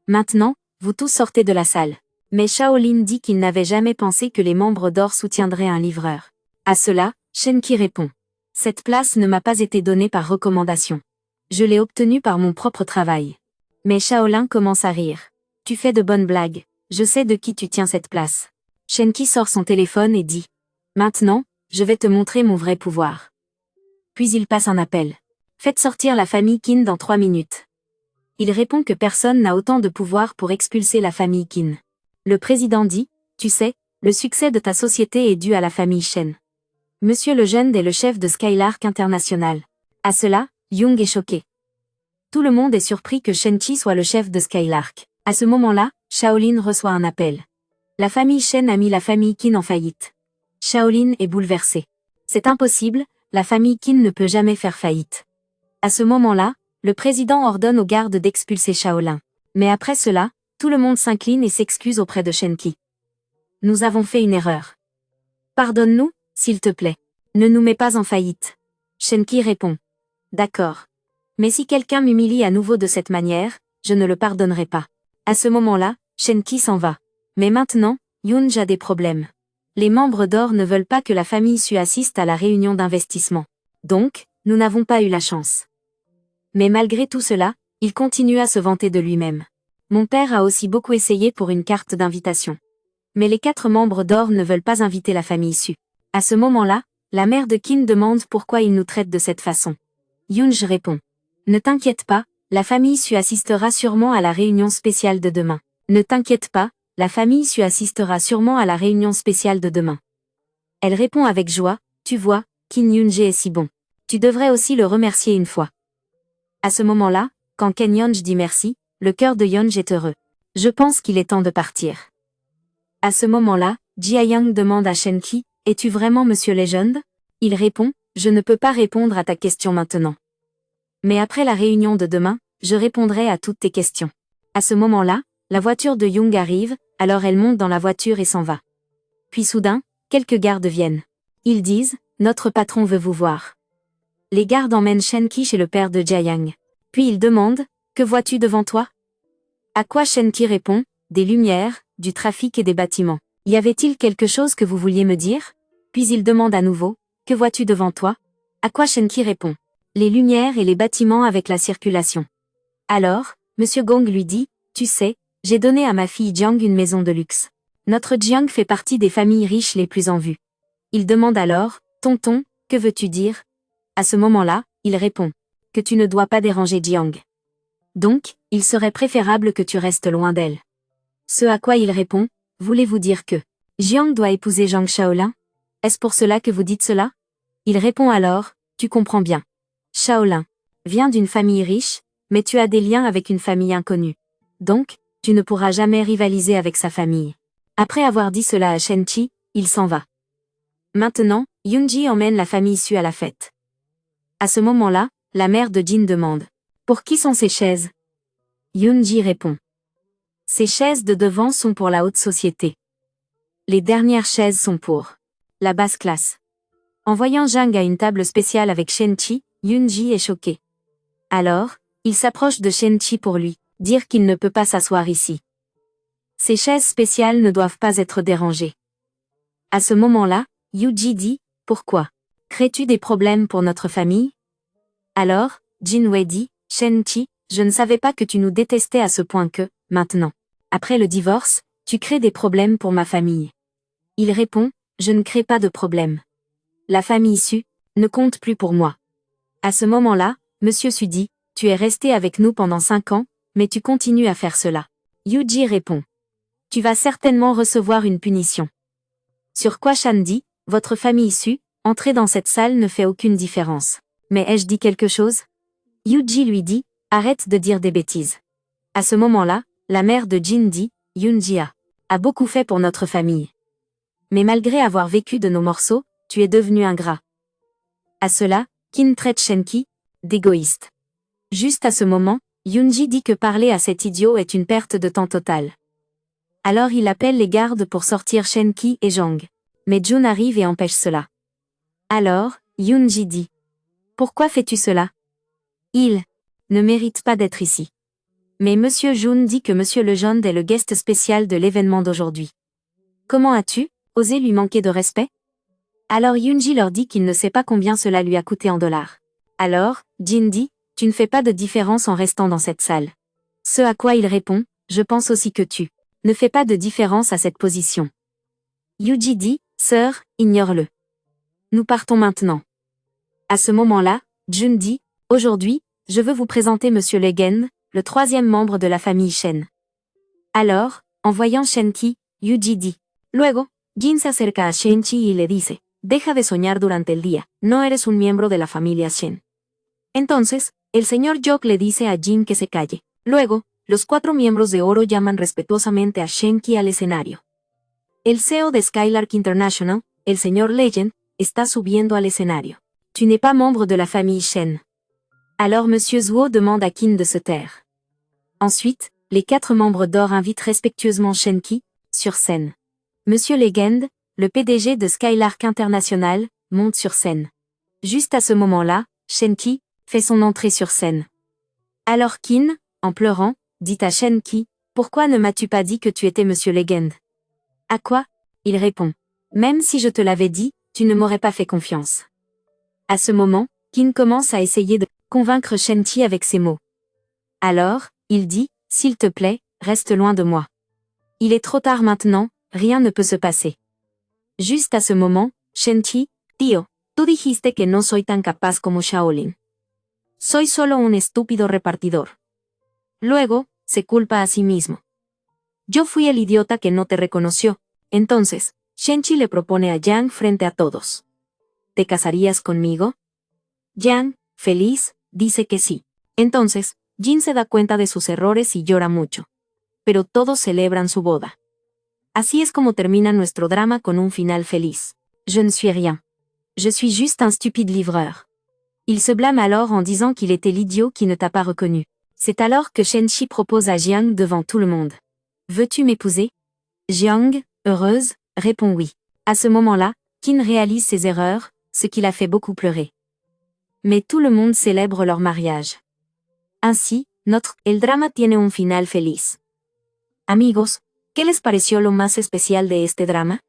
Maintenant, vous tous sortez de la salle. Mais Shaolin dit qu'il n'avait jamais pensé que les membres d'or soutiendraient un livreur. À cela, Shenki répond. Cette place ne m'a pas été donnée par recommandation. Je l'ai obtenue par mon propre travail. Mais Shaolin commence à rire. Tu fais de bonnes blagues. Je sais de qui tu tiens cette place. Shenki sort son téléphone et dit. Maintenant, je vais te montrer mon vrai pouvoir. Puis il passe un appel. Faites sortir la famille Qin dans 3 minutes. Il répond que personne n'a autant de pouvoir pour expulser la famille Qin. Le président dit, tu sais, le succès de ta société est dû à la famille Shen. Monsieur Legend est le chef de Skylark International. À cela, Young est choqué. Tout le monde est surpris que Shenchi soit le chef de Skylark. À ce moment-là, Shaolin reçoit un appel. La famille Shen a mis la famille Qin en faillite. Shaolin est bouleversé. C'est impossible, la famille Qin ne peut jamais faire faillite. À ce moment-là, le président ordonne aux gardes d'expulser Shaolin. Mais après cela, tout le monde s'incline et s'excuse auprès de Shenki. Nous avons fait une erreur. Pardonne-nous, s'il te plaît. Ne nous mets pas en faillite. Shenki répond. D'accord. Mais si quelqu'un m'humilie à nouveau de cette manière, je ne le pardonnerai pas. À ce moment-là, Shenki s'en va. Mais maintenant, Yunj a des problèmes. Les membres d'or ne veulent pas que la famille Su assiste à la réunion d'investissement. Donc, nous n'avons pas eu la chance. Mais malgré tout cela, il continue à se vanter de lui-même. Mon père a aussi beaucoup essayé pour une carte d'invitation. Mais les 4 membres d'or ne veulent pas inviter la famille Su. À ce moment-là, la mère de Qin demande pourquoi il nous traite de cette façon. Yunj répond. Ne t'inquiète pas, la famille Su assistera sûrement à la réunion spéciale de demain. Ne t'inquiète pas, la famille Su assistera sûrement à la réunion spéciale de demain. Elle répond avec joie, tu vois, Qin Yunje est si bon. Tu devrais aussi le remercier une fois. À ce moment-là, quand Ken Yonj dit merci, le cœur de Yonj est heureux. Je pense qu'il est temps de partir. À ce moment-là, Jia Yang demande à Shenki, es-tu vraiment Monsieur Legend? Il répond, je ne peux pas répondre à ta question maintenant. Mais après la réunion de demain, je répondrai à toutes tes questions. À ce moment-là, la voiture de Young arrive, alors elle monte dans la voiture et s'en va. Puis soudain, quelques gardes viennent. Ils disent, notre patron veut vous voir. Les gardes emmènent Shenki chez le père de Jia Yang. Puis ils demandent, que vois-tu devant toi? À quoi Shenki répond, des lumières, du trafic et des bâtiments. Y avait-il quelque chose que vous vouliez me dire? Puis il demande à nouveau, que vois-tu devant toi? À quoi Shenki répond, les lumières et les bâtiments avec la circulation. Alors, Monsieur Gong lui dit, tu sais, j'ai donné à ma fille Jiang une maison de luxe. Notre Jiang fait partie des familles riches les plus en vue. Il demande alors, tonton, que veux-tu dire? À ce moment-là, il répond, que tu ne dois pas déranger Jiang. Donc, il serait préférable que tu restes loin d'elle. Ce à quoi il répond, voulez-vous dire que Jiang doit épouser Zhang Shaolin? Est-ce pour cela que vous dites cela? Il répond alors, tu comprends bien. Shaolin vient d'une famille riche, mais tu as des liens avec une famille inconnue. Donc, tu ne pourras jamais rivaliser avec sa famille. Après avoir dit cela à Shenchi, il s'en va. Maintenant, Yunji emmène la famille Su à la fête. À ce moment-là, la mère de Jin demande, pour qui sont ces chaises? Yunji répond. Ces chaises de devant sont pour la haute société. Les dernières chaises sont pour la basse classe. En voyant Zhang à une table spéciale avec Shenchi, Yunji est choqué. Alors, il s'approche de Shenchi pour lui dire qu'il ne peut pas s'asseoir ici. Ces chaises spéciales ne doivent pas être dérangées. À ce moment-là, Yuji dit, pourquoi? Crées-tu des problèmes pour notre famille? Alors, Jinwei dit, Shenchi, je ne savais pas que tu nous détestais à ce point que, maintenant, après le divorce, tu crées des problèmes pour ma famille. Il répond, je ne crée pas de problème. La famille Su ne compte plus pour moi. À ce moment-là, Monsieur Su dit, tu es resté avec nous pendant 5 ans, mais tu continues à faire cela. Yuji répond. Tu vas certainement recevoir une punition. Sur quoi Shan dit, votre famille Su, entrer dans cette salle ne fait aucune différence. Mais ai-je dit quelque chose? Yuji lui dit, arrête de dire des bêtises. À ce moment-là, la mère de Jin dit, Yunji a beaucoup fait pour notre famille. Mais malgré avoir vécu de nos morceaux, tu es devenu ingrat. À cela, Qin traite Shenki d'égoïste. Juste à ce moment, Yunji dit que parler à cet idiot est une perte de temps totale. Alors il appelle les gardes pour sortir Shenki et Zhang. Mais Jun arrive et empêche cela. Alors, Yunji dit. Pourquoi fais-tu cela? Il ne mérite pas d'être ici. Mais Monsieur Jun dit que Monsieur Legend est le guest spécial de l'événement d'aujourd'hui. Comment as-tu osé lui manquer de respect? Alors Yoonji leur dit qu'il ne sait pas combien cela lui a coûté en dollars. Alors, Jin dit, tu ne fais pas de différence en restant dans cette salle. Ce à quoi il répond, je pense aussi que tu ne fais pas de différence à cette position. Yuji dit, sœur, ignore-le. Nous partons maintenant. À ce moment-là, Jun dit, aujourd'hui, je veux vous présenter Monsieur Legend, le troisième membre de la famille Shen. Alors, en voyant Shenki, Yuji dit. Luego, Jin se acerca a Shenchi y le dice, deja de soñar durante el día, no eres un miembro de la familia Shen. Entonces, el señor Yok le dice a Jin que se calle. Luego, los 4 miembros de oro llaman respetuosamente a Shenki al escenario. El CEO de Skylark International, el señor Legend, está subiendo al escenario. Tu n'es pas membre de la famille Shen. Alors Monsieur Zhuo demande à Qin de se taire. Ensuite, les 4 membres d'or invitent respectueusement Shenki sur scène. Monsieur Legend, le PDG de Skylark International, monte sur scène. Juste à ce moment-là, Shenki fait son entrée sur scène. Alors Qin, en pleurant, dit à Shenki, pourquoi ne m'as-tu pas dit que tu étais Monsieur Legend? À quoi? Il répond. Même si je te l'avais dit, tu ne m'aurais pas fait confiance. À ce moment, Qin commence à essayer de convaincre Shenchi avec ses mots. Alors, il dit, s'il te plaît, reste loin de moi. Il est trop tard maintenant, rien ne peut se passer. Juste à ce moment, Shenchi, tío, tú dijiste que no soy tan capaz como Shaolin. Soy solo un estúpido repartidor. Luego, se culpa a sí mismo. Yo fui el idiota que no te reconoció. Entonces, Shenchi le propone a Yang frente a todos. ¿Te casarías conmigo? Yang, feliz, dice que sí. Entonces, Jin se da cuenta de sus errores y llora mucho. Pero todos celebran su boda. Así es como termina nuestro drama con un final feliz. Je ne suis rien. Je suis juste un stupide livreur. Il se blâme alors en disant qu'il était l'idiot qui ne t'a pas reconnu. C'est alors que Shenchi propose à Jiang devant tout le monde. Veux-tu m'épouser? Jiang, heureuse, répond oui. À ce moment-là, Qin réalise ses erreurs, ce qui l'a fait beaucoup pleurer. Mais tout le monde célèbre leur mariage. Ainsi, el drama tiene un final feliz. Amigos, ¿qué les pareció lo más especial de este drama?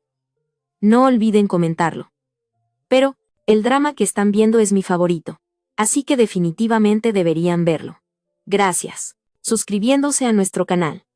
No olviden comentarlo. Pero, el drama que están viendo es mi favorito. Así que definitivamente deberían verlo. Gracias. Suscribiéndose a nuestro canal.